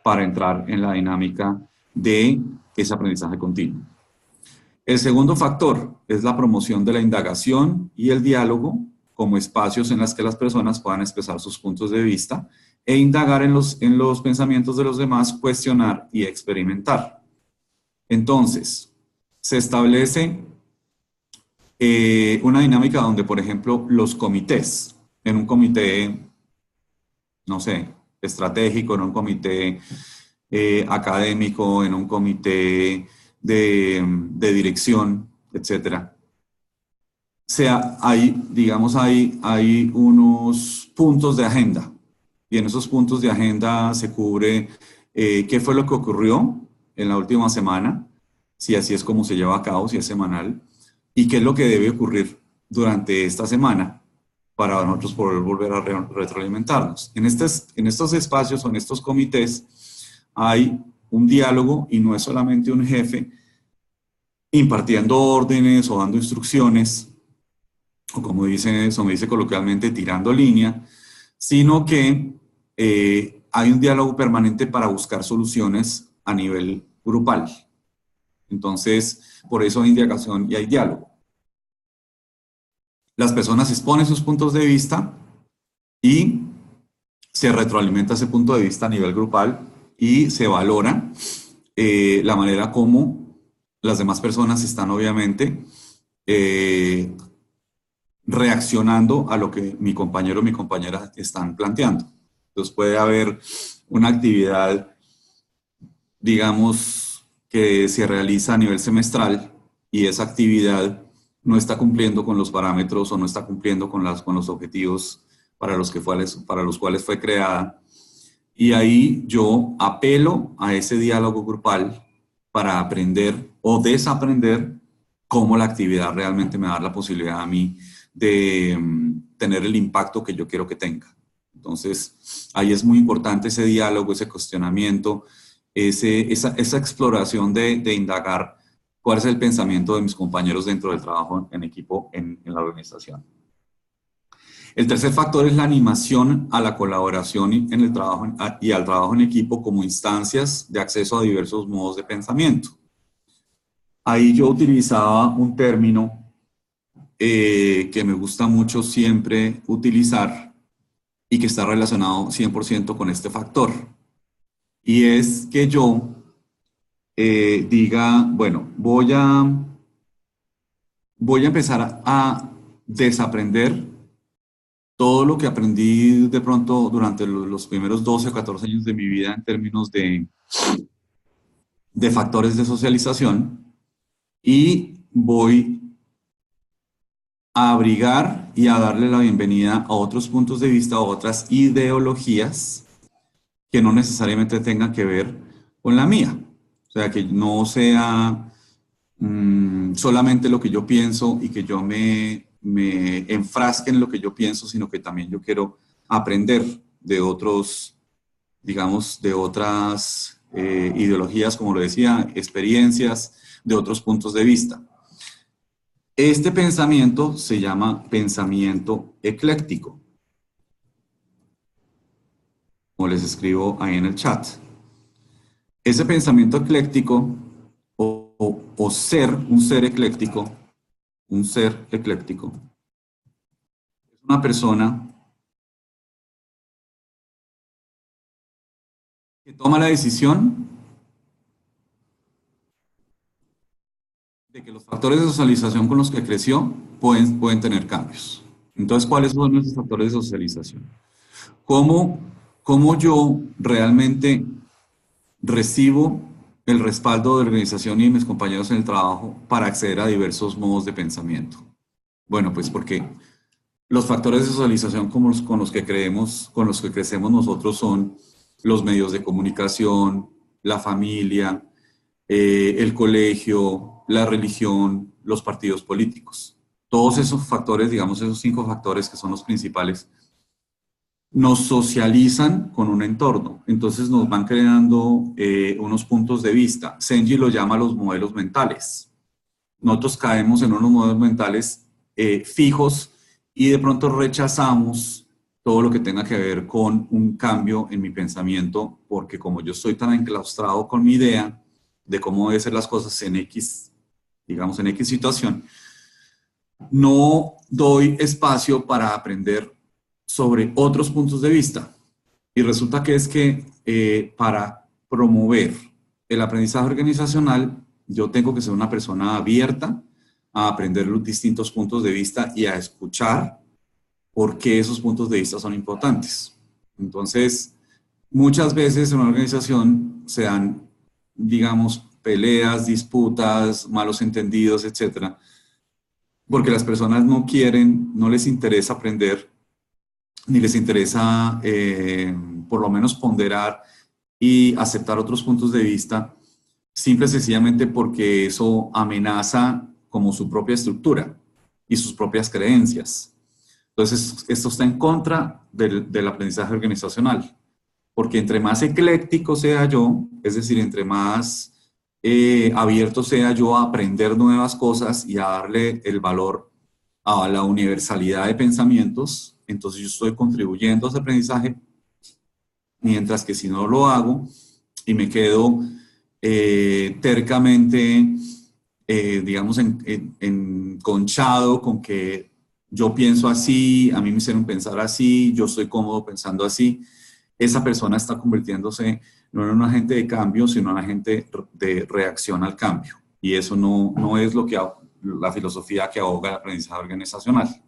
para entrar en la dinámica de ese aprendizaje continuo. El segundo factor es la promoción de la indagación y el diálogo como espacios en los que las personas puedan expresar sus puntos de vista e indagar en los pensamientos de los demás, cuestionar y experimentar. Entonces, se establece una dinámica donde, por ejemplo, los comités, en un comité, no sé, estratégico, en un comité académico, en un comité de dirección, etcétera. Digamos, hay unos puntos de agenda y en esos puntos de agenda se cubre qué fue lo que ocurrió en la última semana, si así es como se lleva a cabo, si es semanal, y qué es lo que debe ocurrir durante esta semana para nosotros poder volver a retroalimentarnos. En estos espacios o en estos comités hay un diálogo y no es solamente un jefe impartiendo órdenes o dando instrucciones, o como se me dice coloquialmente, tirando línea, sino que hay un diálogo permanente para buscar soluciones a nivel grupal. Entonces, por eso hay indagación y hay diálogo. Las personas exponen sus puntos de vista y se retroalimenta ese punto de vista a nivel grupal y se valora la manera como las demás personas están obviamente reaccionando a lo que mi compañero o mi compañera están planteando. Entonces puede haber una actividad, digamos, que se realiza a nivel semestral y esa actividad no está cumpliendo con los parámetros o no está cumpliendo con los objetivos para los cuales fue creada. Y ahí yo apelo a ese diálogo grupal para aprender o desaprender cómo la actividad realmente me da la posibilidad a mí de tener el impacto que yo quiero que tenga. Entonces, ahí es muy importante ese diálogo, ese cuestionamiento, esa exploración de indagar cuál es el pensamiento de mis compañeros dentro del trabajo en equipo en la organización. El tercer factor es la animación a la colaboración en el trabajo y al trabajo en equipo como instancias de acceso a diversos modos de pensamiento. Ahí yo utilizaba un término que me gusta mucho siempre utilizar y que está relacionado 100% con este factor. Y es que yo diga, bueno, voy a empezar a desaprender todo lo que aprendí de pronto durante los primeros 12 o 14 años de mi vida en términos de factores de socialización y voy a abrigar y a darle la bienvenida a otros puntos de vista, a otras ideologías que no necesariamente tengan que ver con la mía. O sea, que no sea solamente lo que yo pienso y que yo me enfrasque en lo que yo pienso, sino que también yo quiero aprender de otros, digamos, de otras ideologías, como lo decía, experiencias, de otros puntos de vista. Este pensamiento se llama pensamiento ecléctico, como les escribo ahí en el chat. Ese pensamiento ecléctico o ser, un ser ecléctico, es una persona que toma la decisión de que los factores de socialización con los que creció pueden tener cambios. Entonces, ¿cuáles son nuestros factores de socialización? ¿Cómo, cómo yo realmente recibo el respaldo de la organización y de mis compañeros en el trabajo para acceder a diversos modos de pensamiento? Bueno, pues porque los factores de socialización con los que creemos, con los que crecemos nosotros son los medios de comunicación, la familia, el colegio, la religión, los partidos políticos. Todos esos factores, digamos esos 5 factores que son los principales, nos socializan con un entorno. Entonces nos van creando unos puntos de vista. Senji lo llama los modelos mentales. Nosotros caemos en unos modelos mentales fijos y de pronto rechazamos todo lo que tenga que ver con un cambio en mi pensamiento, porque como yo estoy tan enclaustrado con mi idea de cómo deben ser las cosas en X, digamos en X situación, no doy espacio para aprender sobre otros puntos de vista. Y resulta que es que para promover el aprendizaje organizacional, yo tengo que ser una persona abierta a aprender los distintos puntos de vista y a escuchar por qué esos puntos de vista son importantes. Entonces, muchas veces en una organización se dan, digamos, peleas, disputas, malos entendidos, etcétera, porque las personas no quieren, no les interesa aprender, ni les interesa por lo menos ponderar y aceptar otros puntos de vista, simple y sencillamente porque eso amenaza como su propia estructura y sus propias creencias. Entonces, esto está en contra del aprendizaje organizacional, porque entre más ecléctico sea yo, es decir, entre más abierto sea yo a aprender nuevas cosas y a darle el valor a la universalidad de pensamientos, entonces yo estoy contribuyendo a ese aprendizaje, mientras que si no lo hago y me quedo tercamente, digamos, enconchado con que yo pienso así, a mí me hicieron pensar así, yo estoy cómodo pensando así, esa persona está convirtiéndose no en un agente de cambio, sino en un agente de reacción al cambio. Y eso no es lo que la filosofía que aboga el aprendizaje organizacional.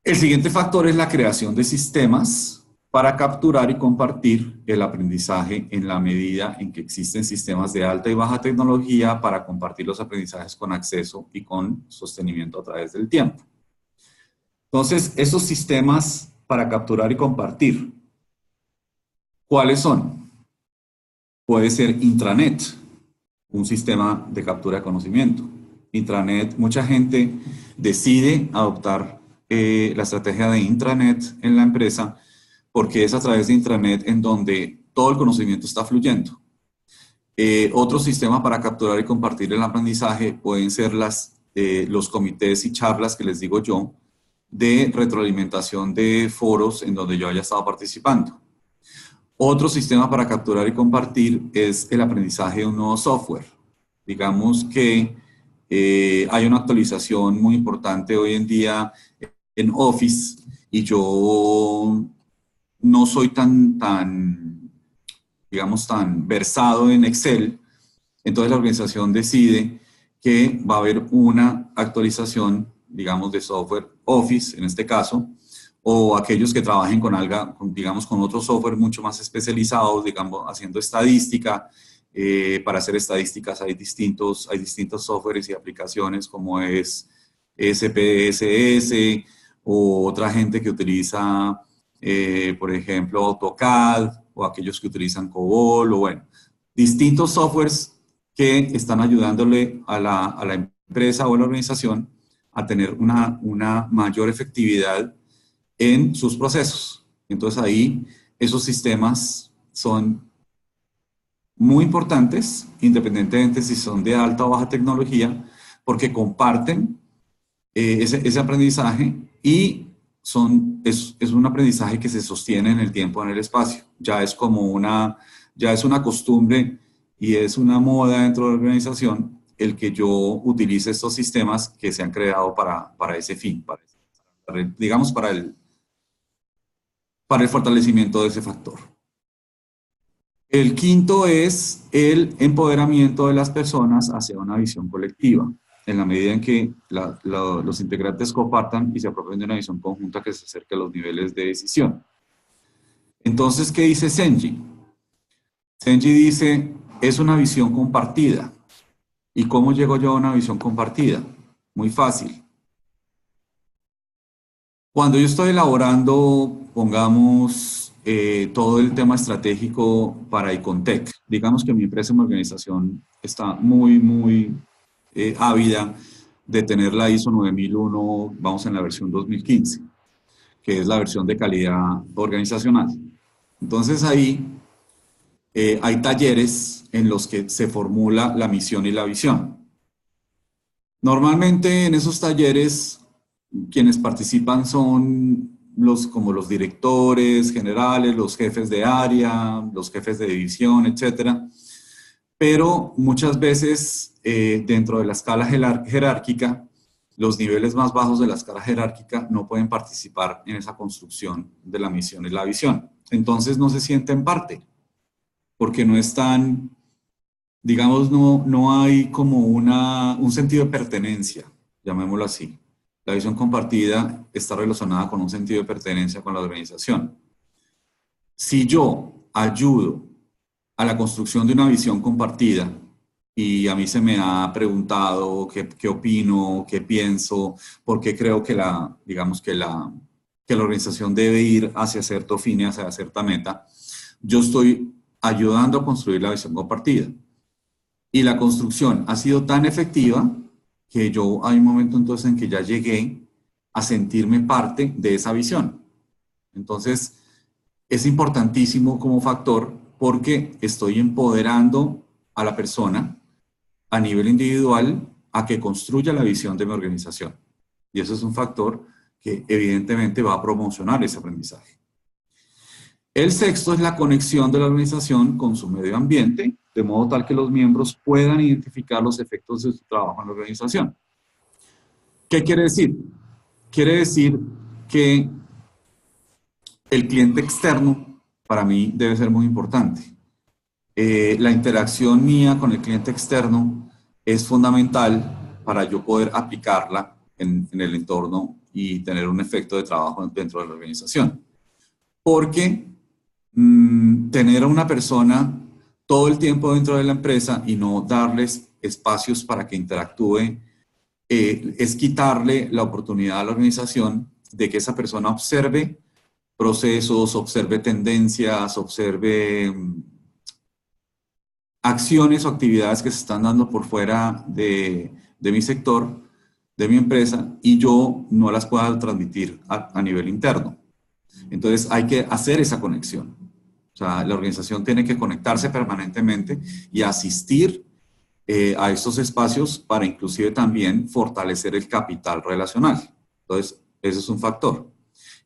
El siguiente factor es la creación de sistemas para capturar y compartir el aprendizaje en la medida en que existen sistemas de alta y baja tecnología para compartir los aprendizajes con acceso y con sostenimiento a través del tiempo. Entonces, esos sistemas para capturar y compartir, ¿cuáles son? Puede ser intranet, un sistema de captura de conocimiento. Intranet, mucha gente decide adoptar la estrategia de intranet en la empresa porque es a través de intranet en donde todo el conocimiento está fluyendo. Otro sistema para capturar y compartir el aprendizaje pueden ser los comités y charlas que les digo yo de retroalimentación de foros en donde yo haya estado participando. Otro sistema para capturar y compartir es el aprendizaje de un nuevo software. Digamos que hay una actualización muy importante hoy en día en Office y yo no soy digamos, tan versado en Excel. Entonces la organización decide que va a haber una actualización, digamos, de software Office, en este caso, o aquellos que trabajen con algo, digamos, con otro software mucho más especializados, digamos, haciendo estadística. Para hacer estadísticas hay distintos softwares y aplicaciones como es SPSS o otra gente que utiliza, por ejemplo, AutoCAD o aquellos que utilizan COBOL o bueno, distintos softwares que están ayudándole a la empresa o a la organización a tener una mayor efectividad en sus procesos. Entonces ahí esos sistemas son muy importantes, independientemente si son de alta o baja tecnología, porque comparten ese aprendizaje y es un aprendizaje que se sostiene en el tiempo, en el espacio. Ya es una costumbre y es una moda dentro de la organización el que yo utilice estos sistemas que se han creado para ese fin, digamos, para el fortalecimiento de ese factor. El quinto es el empoderamiento de las personas hacia una visión colectiva. en la medida en que los integrantes compartan y se apropien de una visión conjunta que se acerque a los niveles de decisión. Entonces, ¿qué dice Senji? Senji dice, es una visión compartida. ¿Y cómo llego yo a una visión compartida? Muy fácil. Cuando yo estoy elaborando, pongamos, todo el tema estratégico para Icontec, digamos que mi empresa, mi organización está muy ávida de tener la ISO 9001, vamos en la versión 2015, que es la versión de calidad organizacional. Entonces ahí hay talleres en los que se formula la misión y la visión. Normalmente en esos talleres quienes participan son como los directores generales, los jefes de área, los jefes de división, etcétera. Pero muchas veces dentro de la escala jerárquica, los niveles más bajos de la escala jerárquica no pueden participar en esa construcción de la misión y la visión. Entonces no se sienten parte, porque no están, digamos, no hay como un sentido de pertenencia, llamémoslo así. La visión compartida está relacionada con un sentido de pertenencia con la organización. Si yo ayudo a la construcción de una visión compartida y a mí se me ha preguntado qué opino, qué pienso, por qué creo que digamos que la organización debe ir hacia cierto fin y hacia cierta meta, yo estoy ayudando a construir la visión compartida. Y la construcción ha sido tan efectiva que hay un momento entonces en que ya llegué a sentirme parte de esa visión. Entonces, es importantísimo como factor porque estoy empoderando a la persona a nivel individual a que construya la visión de mi organización. Y eso es un factor que evidentemente va a promocionar ese aprendizaje. El sexto es la conexión de la organización con su medio ambiente, de modo tal que los miembros puedan identificar los efectos de su trabajo en la organización. ¿Qué quiere decir? Quiere decir que el cliente externo para mí debe ser muy importante. La interacción mía con el cliente externo es fundamental para yo poder aplicarla en el entorno y tener un efecto de trabajo dentro de la organización. Porque tener a una persona todo el tiempo dentro de la empresa y no darles espacios para que interactúe, es quitarle la oportunidad a la organización de que esa persona observe procesos, observe tendencias, observe acciones o actividades que se están dando por fuera de mi sector, de mi empresa, y yo no las pueda transmitir a nivel interno. Entonces hay que hacer esa conexión. O sea, la organización tiene que conectarse permanentemente y asistir a estos espacios para inclusive también fortalecer el capital relacional. Entonces, ese es un factor.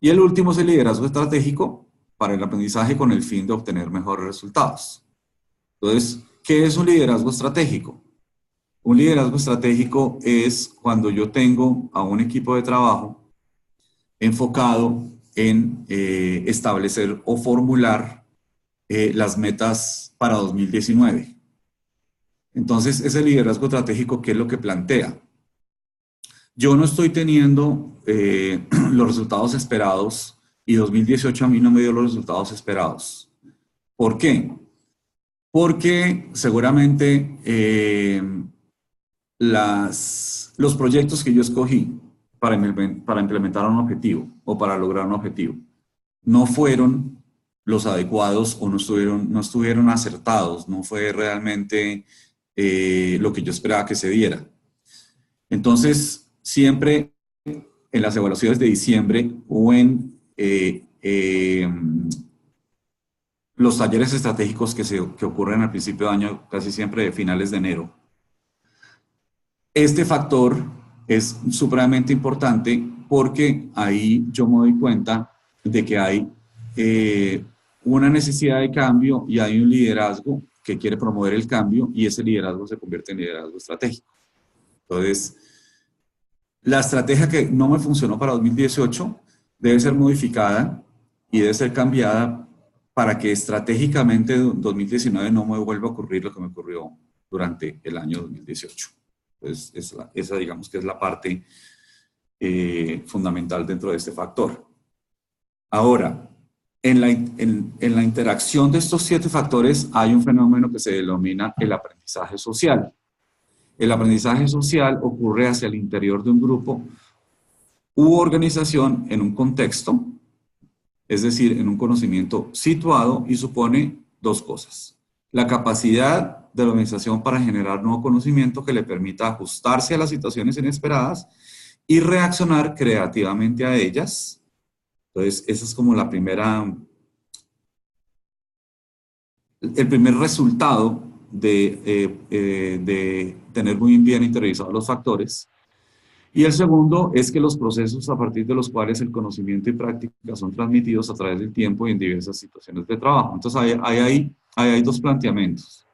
Y el último es el liderazgo estratégico para el aprendizaje con el fin de obtener mejores resultados. Entonces, ¿qué es un liderazgo estratégico? Un liderazgo estratégico es cuando yo tengo a un equipo de trabajo enfocado en establecer o formular las metas para 2019. Entonces, ese liderazgo estratégico, ¿qué es lo que plantea? Yo no estoy teniendo los resultados esperados y 2018 a mí no me dio los resultados esperados. ¿Por qué? Porque seguramente los proyectos que yo escogí para implementar un objetivo o para lograr un objetivo no fueron los adecuados o no estuvieron acertados, no fue realmente lo que yo esperaba que se diera. Entonces, siempre en las evaluaciones de diciembre o en los talleres estratégicos que ocurren al principio de año, casi siempre de finales de enero, este factor es supremamente importante porque ahí yo me doy cuenta de que hay una necesidad de cambio y hay un liderazgo que quiere promover el cambio y ese liderazgo se convierte en liderazgo estratégico. Entonces, la estrategia que no me funcionó para 2018 debe ser modificada y debe ser cambiada para que estratégicamente en 2019 no me vuelva a ocurrir lo que me ocurrió durante el año 2018. Entonces, esa digamos que es la parte fundamental dentro de este factor. Ahora, en la interacción de estos 7 factores hay un fenómeno que se denomina el aprendizaje social. El aprendizaje social ocurre hacia el interior de un grupo u organización en un contexto, es decir, en un conocimiento situado, y supone 2 cosas. La capacidad de la organización para generar nuevo conocimiento que le permita ajustarse a las situaciones inesperadas y reaccionar creativamente a ellas. Entonces, esa es como el primer resultado de tener muy bien interiorizados los factores. Y el segundo es que los procesos a partir de los cuales el conocimiento y práctica son transmitidos a través del tiempo y en diversas situaciones de trabajo. Entonces, hay 2 planteamientos.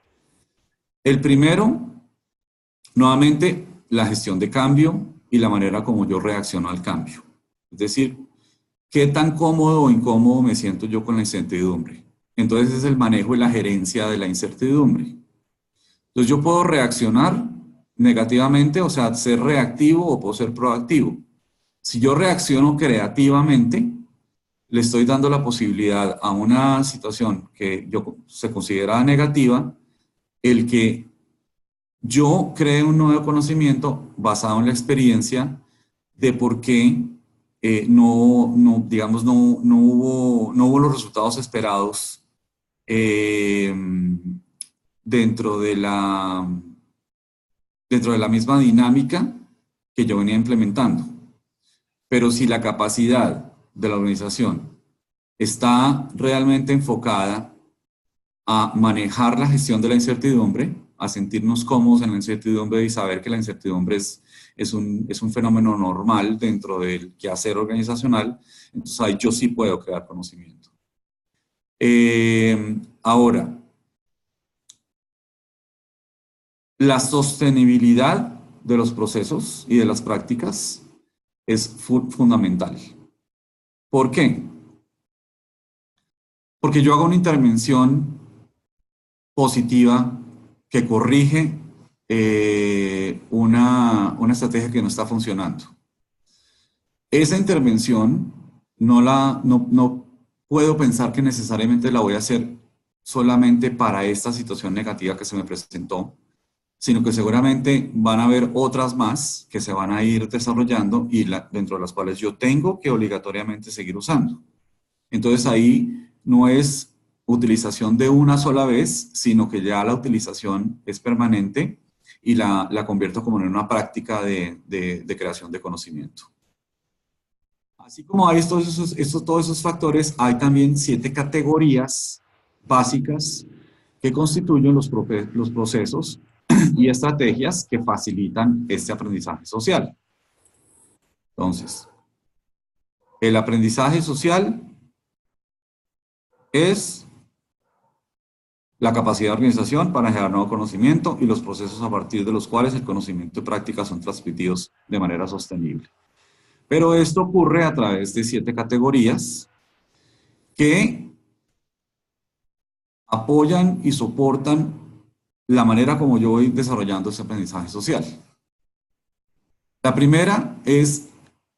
El primero, nuevamente, la gestión de cambio y la manera como yo reacciono al cambio. Es decir, ¿qué tan cómodo o incómodo me siento yo con la incertidumbre? Entonces es el manejo y la gerencia de la incertidumbre. Entonces yo puedo reaccionar negativamente, o sea, ser reactivo, o puedo ser proactivo. Si yo reacciono creativamente, le estoy dando la posibilidad a una situación que se considera negativa, el que yo cree un nuevo conocimiento basado en la experiencia de por qué digamos, no hubo los resultados esperados eh, dentro de la misma dinámica que yo venía implementando. Pero si la capacidad de la organización está realmente enfocada a manejar la gestión de la incertidumbre, a sentirnos cómodos en la incertidumbre y saber que la incertidumbre es un fenómeno normal dentro del quehacer organizacional, entonces ahí yo sí puedo crear conocimiento. Ahora, la sostenibilidad de los procesos y de las prácticas es fundamental. ¿Por qué? Porque yo hago una intervención positiva que corrige una estrategia que no está funcionando. Esa intervención no puedo pensar que necesariamente la voy a hacer solamente para esta situación negativa que se me presentó, sino que seguramente van a haber otras más que se van a ir desarrollando y dentro de las cuales yo tengo que obligatoriamente seguir usando. Entonces ahí no es utilización de una sola vez, sino que ya la utilización es permanente y la convierto como en una práctica de creación de conocimiento. Así como hay todos esos factores, hay también 7 categorías básicas que constituyen los procesos y estrategias que facilitan este aprendizaje social. Entonces, el aprendizaje social es la capacidad de organización para generar nuevo conocimiento y los procesos a partir de los cuales el conocimiento y práctica son transmitidos de manera sostenible. Pero esto ocurre a través de 7 categorías que apoyan y soportan la manera como yo voy desarrollando ese aprendizaje social. La primera es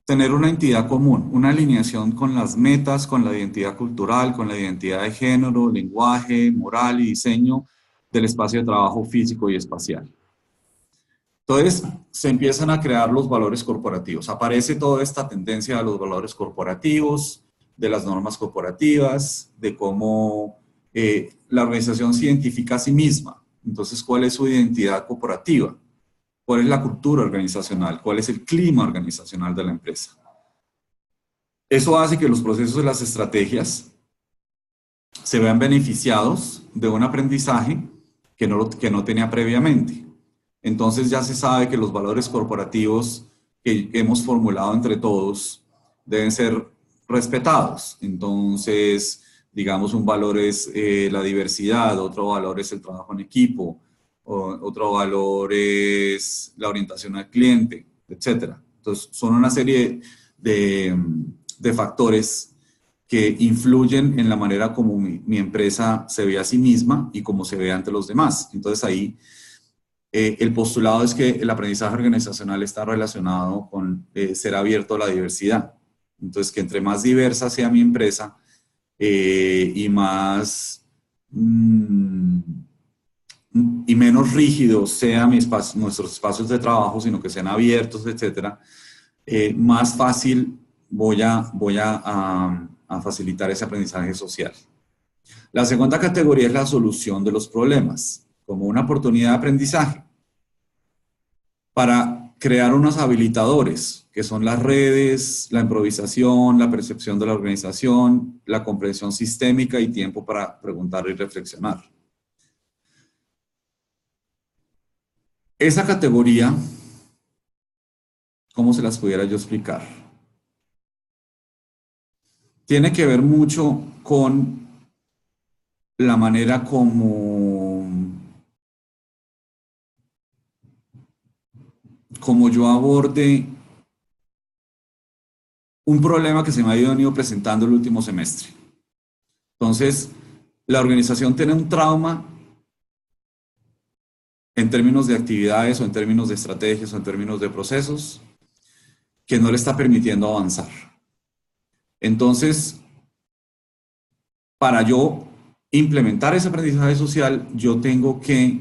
tener una entidad común, una alineación con las metas, con la identidad cultural, con la identidad de género, lenguaje, moral y diseño del espacio de trabajo físico y espacial. Entonces, se empiezan a crear los valores corporativos. Aparece toda esta tendencia a los valores corporativos, de las normas corporativas, de cómo la organización se identifica a sí misma. Entonces, ¿cuál es su identidad corporativa? ¿Cuál es la cultura organizacional? ¿Cuál es el clima organizacional de la empresa? Eso hace que los procesos y las estrategias se vean beneficiados de un aprendizaje que no tenía previamente. Entonces ya se sabe que los valores corporativos que hemos formulado entre todos deben ser respetados. Entonces, digamos, un valor es la diversidad, otro valor es el trabajo en equipo, otro valor es la orientación al cliente, etc. Entonces, son una serie de factores que influyen en la manera como mi empresa se ve a sí misma y cómo se ve ante los demás. Entonces, ahí El postulado es que el aprendizaje organizacional está relacionado con ser abierto a la diversidad. Entonces, que entre más diversa sea mi empresa y más y menos rígidos sean nuestros espacios de trabajo, sino que sean abiertos, etcétera, más fácil voy a facilitar ese aprendizaje social. La segunda categoría es la solución de los problemas, como una oportunidad de aprendizaje para crear unos habilitadores, que son las redes, la improvisación, la percepción de la organización, la comprensión sistémica y tiempo para preguntar y reflexionar. Esa categoría, ¿cómo se las pudiera yo explicar? Tiene que ver mucho con la manera como yo aborde un problema que se me ha venido presentando el último semestre. Entonces, la organización tiene un trauma en términos de actividades o en términos de estrategias o en términos de procesos que no le está permitiendo avanzar. Entonces, para yo implementar ese aprendizaje social, yo tengo que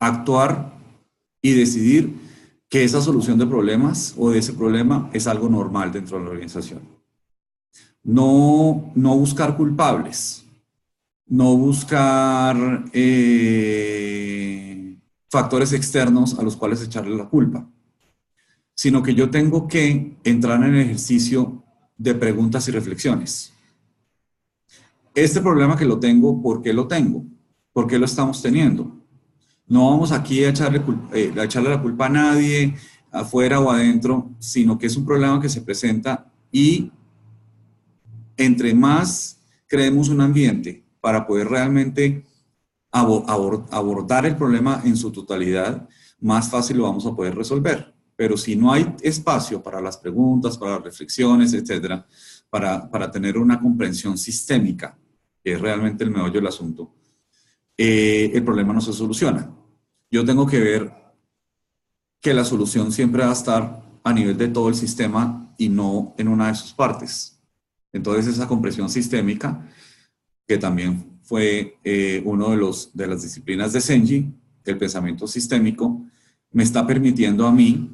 actuar y decidir que esa solución de problemas o de ese problema es algo normal dentro de la organización. No buscar culpables, no buscar factores externos a los cuales echarle la culpa, sino que yo tengo que entrar en el ejercicio de preguntas y reflexiones. Este problema que lo tengo, ¿por qué lo tengo? ¿Por qué lo estamos teniendo? No vamos aquí a echarle la culpa a nadie, afuera o adentro, sino que es un problema que se presenta y entre más creemos un ambiente para poder realmente abordar el problema en su totalidad, más fácil lo vamos a poder resolver. Pero si no hay espacio para las preguntas, para las reflexiones, etcétera, para tener una comprensión sistémica, que es realmente el meollo del asunto, el problema no se soluciona. Yo tengo que ver que la solución siempre va a estar a nivel de todo el sistema y no en una de sus partes. Entonces esa comprensión sistémica, que también fue uno de las disciplinas de Senji, el pensamiento sistémico, me está permitiendo a mí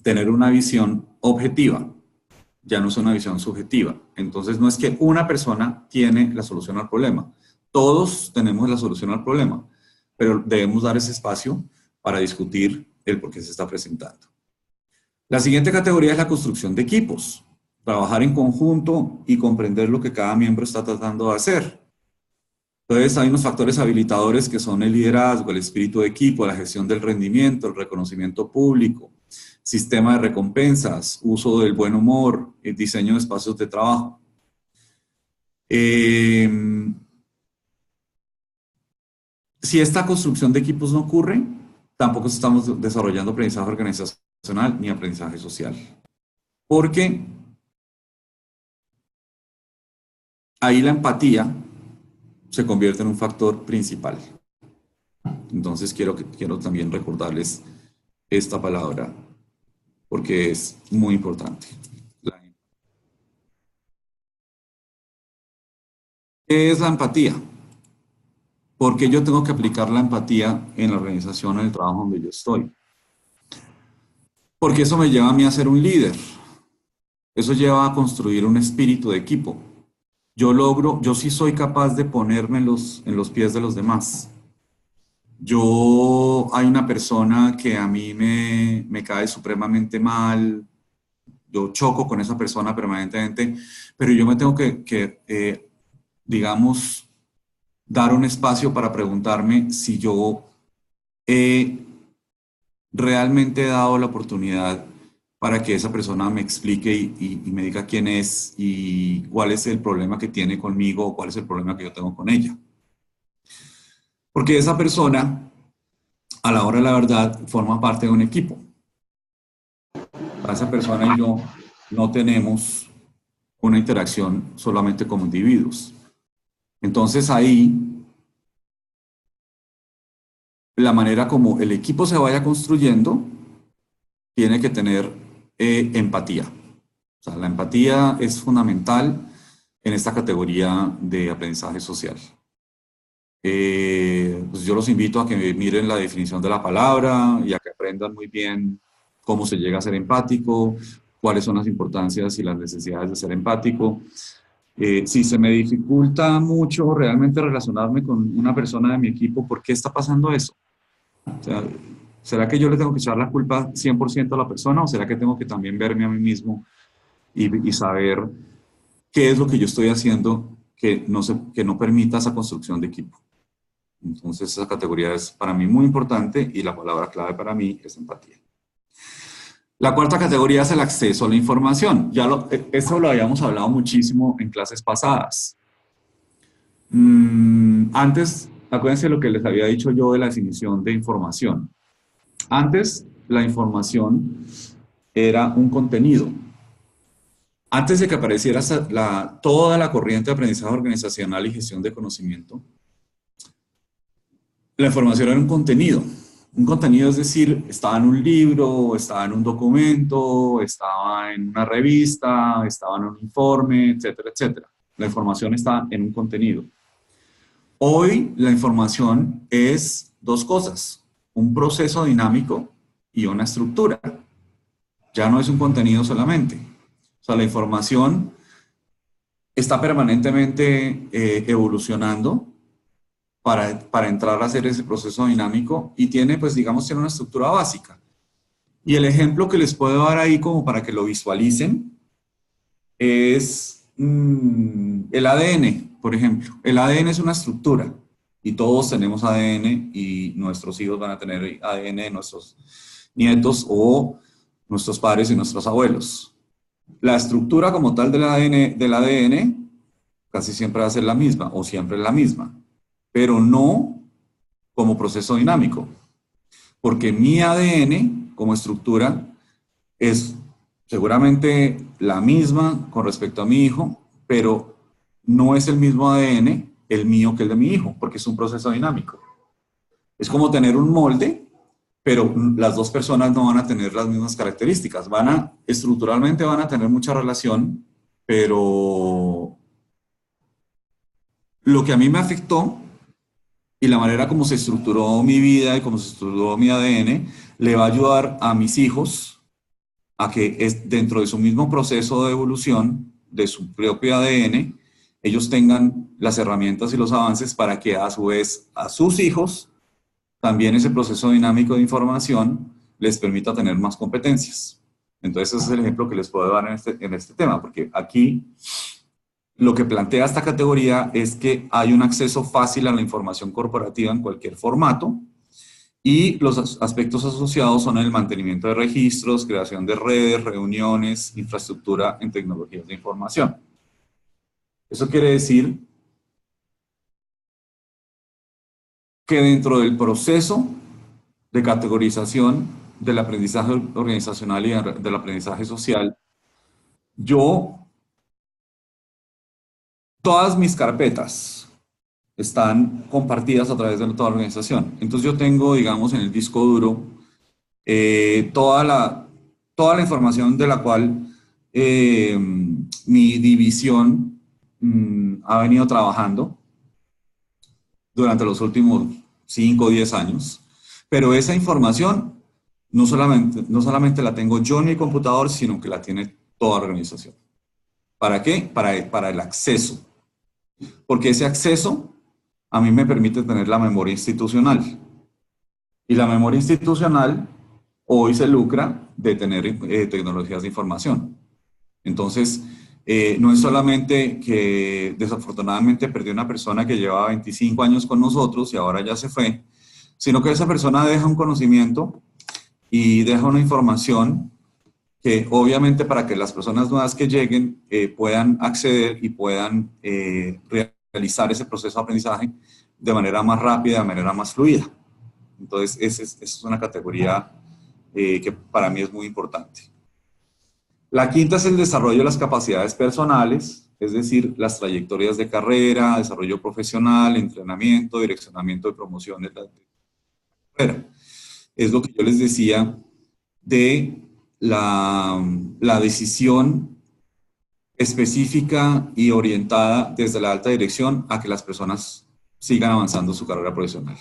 tener una visión objetiva, ya no es una visión subjetiva. Entonces no es que una persona tiene la solución al problema, todos tenemos la solución al problema, pero debemos dar ese espacio para discutir el por qué se está presentando. La siguiente categoría es la construcción de equipos, trabajar en conjunto y comprender lo que cada miembro está tratando de hacer. Entonces hay unos factores habilitadores que son el liderazgo, el espíritu de equipo, la gestión del rendimiento, el reconocimiento público, sistema de recompensas, uso del buen humor, el diseño de espacios de trabajo. Si esta construcción de equipos no ocurre, tampoco estamos desarrollando aprendizaje organizacional ni aprendizaje social. Porque ahí la empatía se convierte en un factor principal. Entonces quiero también recordarles esta palabra porque es muy importante. ¿Qué es la empatía? ¿Por qué yo tengo que aplicar la empatía en la organización, en el trabajo donde yo estoy? Porque eso me lleva a mí a ser un líder. Eso lleva a construir un espíritu de equipo. Yo sí soy capaz de ponerme en los pies de los demás. Hay una persona que a mí me cae supremamente mal, yo choco con esa persona permanentemente, pero yo me tengo que digamos, dar un espacio para preguntarme si yo he realmente dado la oportunidad para que esa persona me explique y me diga quién es y cuál es el problema que tiene conmigo o cuál es el problema que yo tengo con ella. Porque esa persona, a la hora de la verdad, forma parte de un equipo. Esa persona y yo no tenemos una interacción solamente como individuos. Entonces ahí la manera como el equipo se vaya construyendo tiene que tener empatía. O sea, la empatía es fundamental en esta categoría de aprendizaje social. Pues yo los invito a que miren la definición de la palabra y a que aprendan muy bien cómo se llega a ser empático, cuáles son las importancias y las necesidades de ser empático. Si se me dificulta mucho realmente relacionarme con una persona de mi equipo, ¿por qué está pasando eso? O sea, ¿será que yo le tengo que echar la culpa 100% a la persona o será que tengo que también verme a mí mismo y saber qué es lo que yo estoy haciendo que no permita esa construcción de equipo? Entonces, esa categoría es para mí muy importante y la palabra clave para mí es empatía. La cuarta categoría es el acceso a la información. Eso lo habíamos hablado muchísimo en clases pasadas. Antes, acuérdense lo que les había dicho yo de la definición de información. Antes, la información era un contenido. Antes de que apareciera toda la corriente de aprendizaje organizacional y gestión de conocimiento, la información era un contenido. Un contenido, es decir, estaba en un libro, estaba en un documento, estaba en una revista, estaba en un informe, etcétera, etcétera. La información está en un contenido. Hoy la información es dos cosas, un proceso dinámico y una estructura. Ya no es un contenido solamente. O sea, la información está permanentemente evolucionando para entrar a hacer ese proceso dinámico y tiene, pues digamos, tiene una estructura básica. Y el ejemplo que les puedo dar ahí como para que lo visualicen es el ADN, por ejemplo. El ADN es una estructura y todos tenemos ADN y nuestros hijos van a tener ADN de nuestros nietos o nuestros padres y nuestros abuelos. La estructura como tal del ADN casi siempre va a ser la misma o siempre es la misma, pero no como proceso dinámico, porque mi ADN como estructura es seguramente la misma con respecto a mi hijo, pero no es el mismo ADN el mío que el de mi hijo, porque es un proceso dinámico. Es como tener un molde, pero las dos personas no van a tener las mismas características. Estructuralmente van a tener mucha relación, pero lo que a mí me afectó y la manera como se estructuró mi vida y como se estructuró mi ADN, le va a ayudar a mis hijos a que dentro de su mismo proceso de evolución, de su propio ADN, ellos tengan las herramientas y los avances para que a su vez a sus hijos también ese proceso dinámico de información les permita tener más competencias. Entonces ese es el ejemplo que les puedo dar en este tema, porque aquí lo que plantea esta categoría es que hay un acceso fácil a la información corporativa en cualquier formato y los aspectos asociados son el mantenimiento de registros, creación de redes, reuniones, infraestructura en tecnologías de información. Eso quiere decir que dentro del proceso de categorización del aprendizaje organizacional y del aprendizaje social, todas mis carpetas están compartidas a través de toda la organización. Entonces yo tengo, digamos, en el disco duro toda la información de la cual mi división ha venido trabajando durante los últimos 5 o 10 años, pero esa información no solamente la tengo yo en mi computador, sino que la tiene toda la organización. ¿Para qué? Para el acceso. Porque ese acceso a mí me permite tener la memoria institucional. Y la memoria institucional hoy se lucra de tener tecnologías de información. Entonces, no es solamente que desafortunadamente perdió una persona que llevaba 25 años con nosotros y ahora ya se fue, sino que esa persona deja un conocimiento y deja una información que obviamente para que las personas nuevas que lleguen puedan acceder y puedan realizar ese proceso de aprendizaje de manera más rápida, de manera más fluida. Entonces, esa es una categoría que para mí es muy importante. La quinta es el desarrollo de las capacidades personales, es decir, las trayectorias de carrera, desarrollo profesional, entrenamiento, direccionamiento de promociones carrera. Es lo que yo les decía de la decisión específica y orientada desde la alta dirección a que las personas sigan avanzando su carrera profesional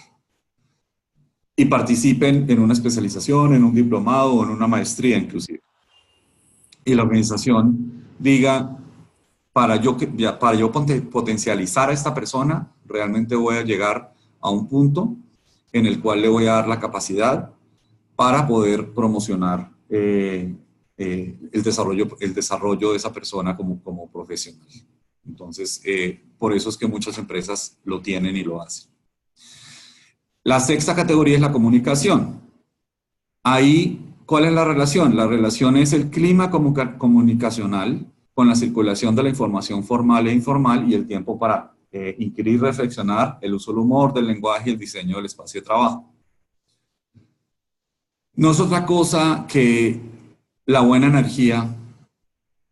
y participen en una especialización, en un diplomado o en una maestría inclusive. Y la organización diga, para yo potencializar a esta persona, realmente voy a llegar a un punto en el cual le voy a dar la capacidad para poder promocionar el desarrollo de esa persona como profesional. Entonces, por eso es que muchas empresas lo tienen y lo hacen. La sexta categoría es la comunicación. Ahí, ¿cuál es la relación? La relación es el clima comunicacional con la circulación de la información formal e informal y el tiempo para inquirir, reflexionar, el uso del humor, del lenguaje y el diseño del espacio de trabajo. No es otra cosa que la buena energía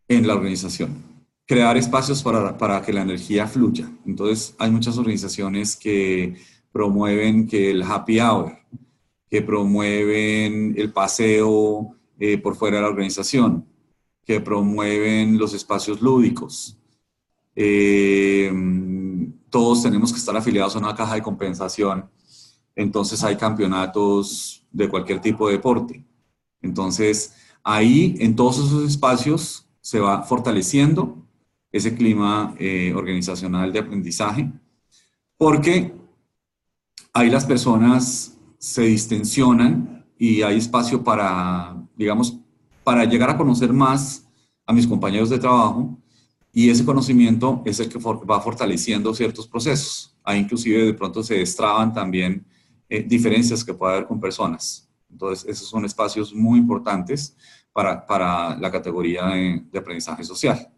en la organización. Crear espacios para que la energía fluya. Entonces, hay muchas organizaciones que promueven que el happy hour, que promueven el paseo por fuera de la organización, que promueven los espacios lúdicos. Todos tenemos que estar afiliados a una caja de compensación, entonces hay campeonatos de cualquier tipo de deporte. Entonces, ahí, en todos esos espacios, se va fortaleciendo ese clima organizacional de aprendizaje, porque ahí las personas se distensionan y hay espacio para, digamos, para llegar a conocer más a mis compañeros de trabajo, y ese conocimiento es el que va fortaleciendo ciertos procesos. Ahí inclusive de pronto se destraban también diferencias que puede haber con personas. Entonces, esos son espacios muy importantes para la categoría de aprendizaje social.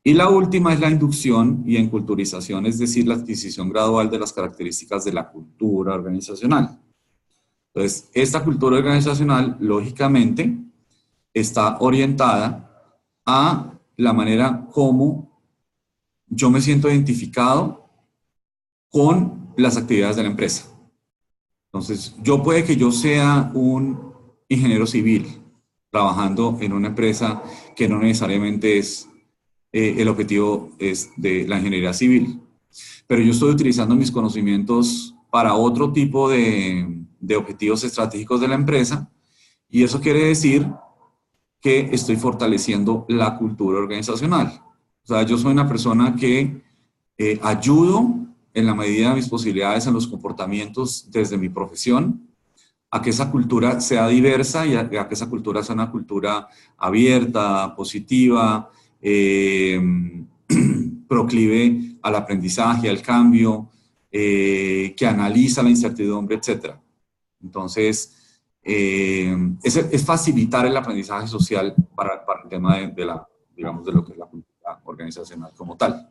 Y la última es la inducción y enculturización, es decir, la adquisición gradual de las características de la cultura organizacional. Entonces, esta cultura organizacional, lógicamente, está orientada a la manera como yo me siento identificado con las actividades de la empresa. Entonces, puede que yo sea un ingeniero civil trabajando en una empresa que no necesariamente es el objetivo es de la ingeniería civil, pero yo estoy utilizando mis conocimientos para otro tipo de objetivos estratégicos de la empresa, y eso quiere decir que estoy fortaleciendo la cultura organizacional. O sea, yo soy una persona que ayudo en la medida de mis posibilidades en los comportamientos desde mi profesión a que esa cultura sea diversa y a que esa cultura sea una cultura abierta, positiva, proclive al aprendizaje, al cambio, que analiza la incertidumbre, etc. Entonces, es facilitar el aprendizaje social para el tema digamos, de lo que es la cultura organizacional como tal.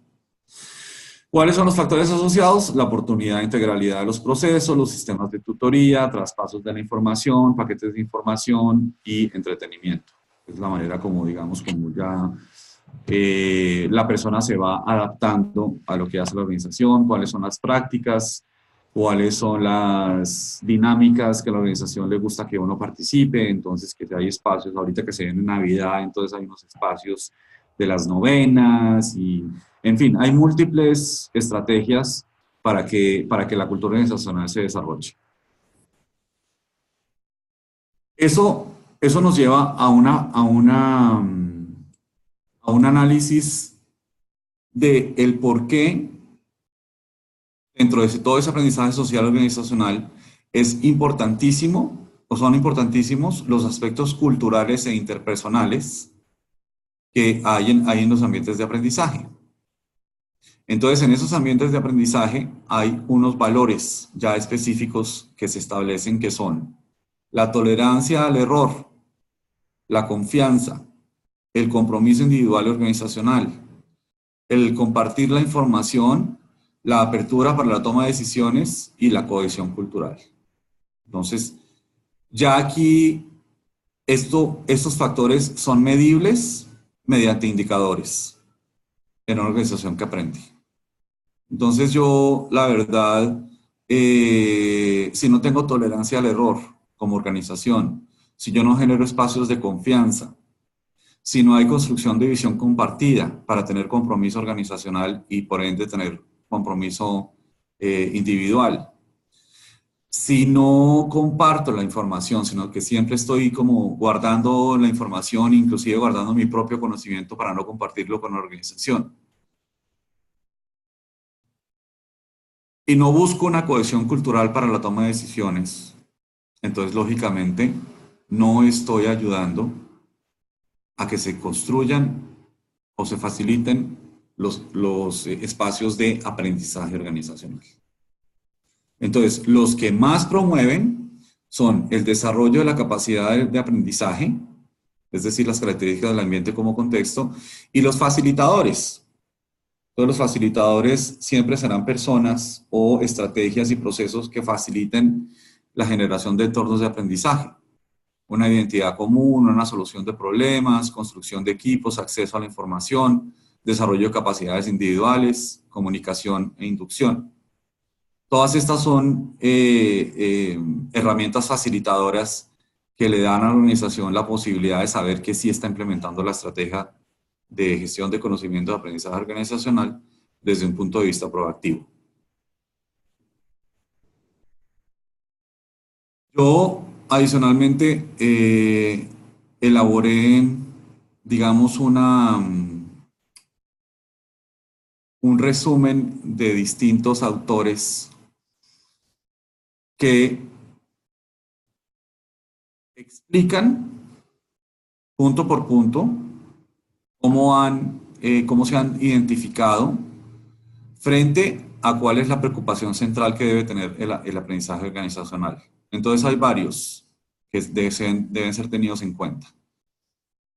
¿Cuáles son los factores asociados? La oportunidad de integralidad de los procesos, los sistemas de tutoría, traspasos de la información, paquetes de información y entretenimiento. Es la manera como, digamos, como ya la persona se va adaptando a lo que hace la organización, cuáles son las prácticas, cuáles son las dinámicas que a la organización le gusta que uno participe. Entonces, que hay espacios, ahorita que se viene Navidad, entonces hay unos espacios de las novenas y, en fin, hay múltiples estrategias para que la cultura organizacional se desarrolle. Eso nos lleva a un análisis de el por qué dentro de todo ese aprendizaje social organizacional es importantísimo, o son importantísimos, los aspectos culturales e interpersonales que hay en los ambientes de aprendizaje. Entonces, en esos ambientes de aprendizaje hay unos valores ya específicos que se establecen, que son la tolerancia al error, la confianza, el compromiso individual y organizacional, el compartir la información, la apertura para la toma de decisiones y la cohesión cultural. Entonces, ya aquí estos factores son medibles mediante indicadores en una organización que aprende. Entonces yo, la verdad, si no tengo tolerancia al error como organización, si yo no genero espacios de confianza, si no hay construcción de visión compartida para tener compromiso organizacional y por ende tener compromiso individual, si no comparto la información, sino que siempre estoy como guardando la información, inclusive guardando mi propio conocimiento para no compartirlo con la organización. Y no busco una cohesión cultural para la toma de decisiones, entonces lógicamente no estoy ayudando a que se construyan o se faciliten los espacios de aprendizaje organizacional. Entonces, los que más promueven son el desarrollo de la capacidad de aprendizaje, es decir, las características del ambiente como contexto, y los facilitadores. Todos los facilitadores siempre serán personas o estrategias y procesos que faciliten la generación de entornos de aprendizaje. Una identidad común, una solución de problemas, construcción de equipos, acceso a la información, desarrollo de capacidades individuales, comunicación e inducción. Todas estas son herramientas facilitadoras que le dan a la organización la posibilidad de saber que sí está implementando la estrategia de gestión de conocimiento de aprendizaje organizacional desde un punto de vista proactivo. Yo, adicionalmente, elaboré, digamos, un resumen de distintos autores que explican punto por punto cómo se han identificado frente a cuál es la preocupación central que debe tener el aprendizaje organizacional. Entonces hay varios que deben ser tenidos en cuenta.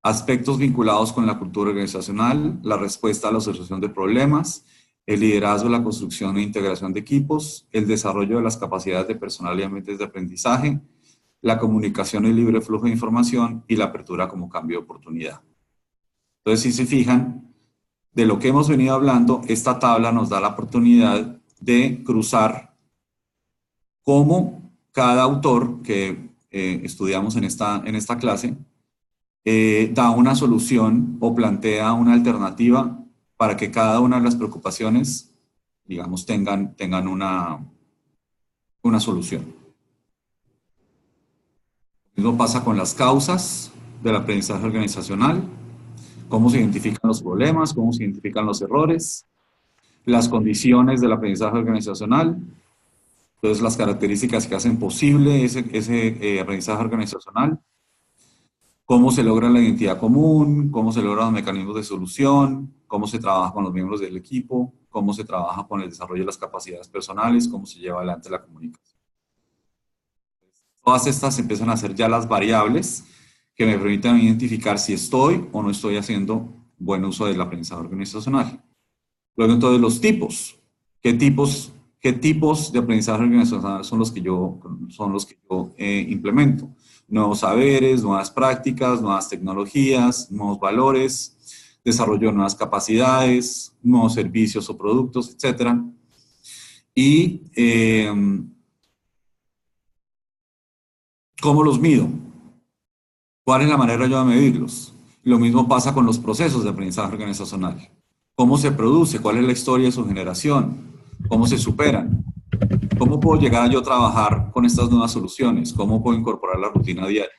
Aspectos vinculados con la cultura organizacional, la respuesta a la solución de problemas, el liderazgo, la construcción e integración de equipos, el desarrollo de las capacidades de personal y ambientes de aprendizaje, la comunicación y libre flujo de información y la apertura como cambio de oportunidad. Entonces, si se fijan, de lo que hemos venido hablando, esta tabla nos da la oportunidad de cruzar cómo cada autor que estudiamos en esta clase da una solución o plantea una alternativa para que cada una de las preocupaciones, digamos, tengan una solución. Lo mismo pasa con las causas del aprendizaje organizacional, cómo se identifican los problemas, cómo se identifican los errores, las condiciones del aprendizaje organizacional, entonces las características que hacen posible ese aprendizaje organizacional, cómo se logra la identidad común, cómo se logran los mecanismos de solución, cómo se trabaja con los miembros del equipo, cómo se trabaja con el desarrollo de las capacidades personales, cómo se lleva adelante la comunicación. Todas estas empiezan a ser ya las variables que me permiten identificar si estoy o no estoy haciendo buen uso del aprendizaje organizacional. Luego entonces los tipos. ¿Qué tipos de aprendizaje organizacional son los que yo implemento? Nuevos saberes, nuevas prácticas, nuevas tecnologías, nuevos valores, desarrollo de nuevas capacidades, nuevos servicios o productos, etc. Y ¿cómo los mido? ¿Cuál es la manera yo de medirlos? Lo mismo pasa con los procesos de aprendizaje organizacional. ¿Cómo se produce? ¿Cuál es la historia de su generación? ¿Cómo se superan? ¿Cómo puedo llegar yo a trabajar con estas nuevas soluciones? ¿Cómo puedo incorporar la rutina diaria?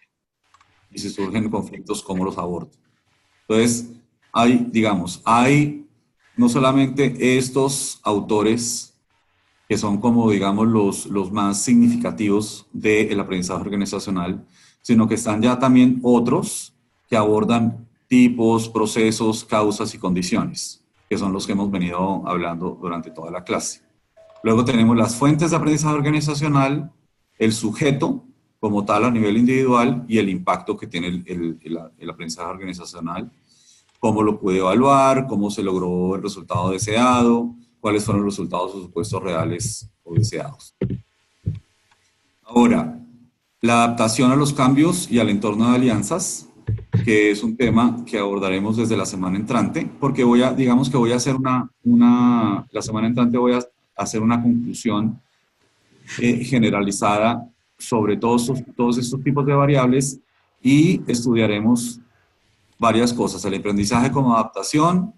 Y si surgen conflictos, ¿cómo los abordo? Entonces, hay no solamente estos autores que son como, digamos, los más significativos del aprendizaje organizacional, sino que están ya también otros que abordan tipos, procesos, causas y condiciones, que son los que hemos venido hablando durante toda la clase. Luego tenemos las fuentes de aprendizaje organizacional, el sujeto como tal a nivel individual y el impacto que tiene el aprendizaje organizacional, cómo lo pude evaluar, cómo se logró el resultado deseado, cuáles fueron los resultados o supuestos reales o deseados. Ahora, la adaptación a los cambios y al entorno de alianzas, que es un tema que abordaremos desde la semana entrante, porque digamos que voy a hacer la semana entrante voy a hacer una conclusión generalizada sobre todos estos tipos de variables y estudiaremos varias cosas, el aprendizaje como adaptación,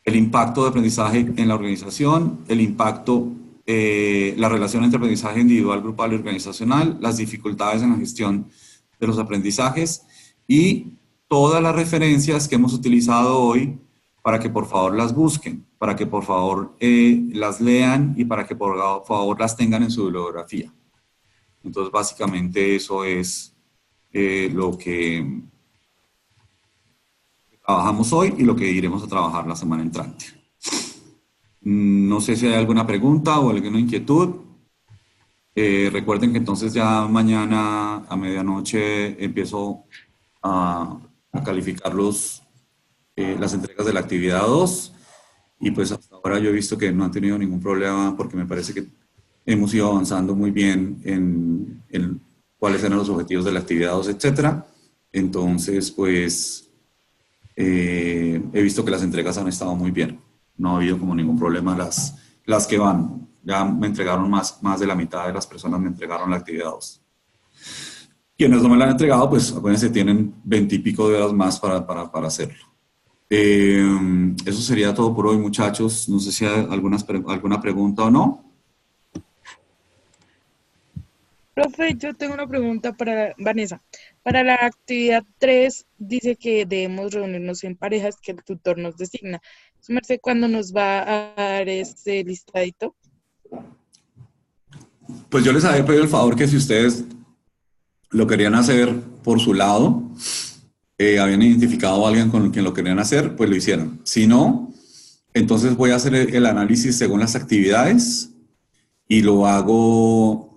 el impacto de aprendizaje en la organización, el impacto, la relación entre aprendizaje individual, grupal y organizacional, las dificultades en la gestión de los aprendizajes y todas las referencias que hemos utilizado hoy para que por favor las busquen, para que por favor las lean y para que por favor las tengan en su bibliografía. Entonces, básicamente eso es lo que trabajamos hoy y lo que iremos a trabajar la semana entrante. No sé si hay alguna pregunta o alguna inquietud. Recuerden que entonces ya mañana a medianoche empiezo a calificar las entregas de la actividad 2 y pues hasta ahora yo he visto que no han tenido ningún problema porque me parece que hemos ido avanzando muy bien en cuáles eran los objetivos de la actividad 2, etcétera. Entonces, pues he visto que las entregas han estado muy bien. No ha habido como ningún problema las que van. Ya me entregaron más de la mitad de las personas me entregaron la actividad 2. Quienes no me la han entregado, pues acuérdense, tienen 20 y pico de horas más para hacerlo. Eso sería todo por hoy, muchachos. No sé si hay alguna pregunta o no. Profe, yo tengo una pregunta para Vanessa. Para la actividad 3 dice que debemos reunirnos en parejas que el tutor nos designa. Su merced, ¿cuándo nos va a dar este listadito? Pues yo les había pedido el favor que si ustedes lo querían hacer por su lado, habían identificado a alguien con quien lo querían hacer, pues lo hicieron. Si no, entonces voy a hacer el análisis según las actividades y lo hago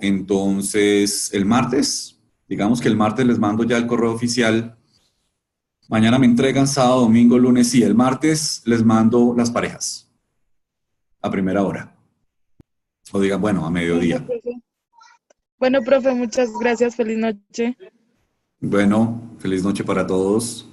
entonces el martes. Digamos que el martes les mando ya el correo oficial. Mañana me entregan sábado, domingo, lunes y el martes les mando las parejas a primera hora. O digan, bueno, a Bueno, mediodía. profe. Bueno, profe, muchas gracias. Feliz noche. Bueno, feliz noche para todos.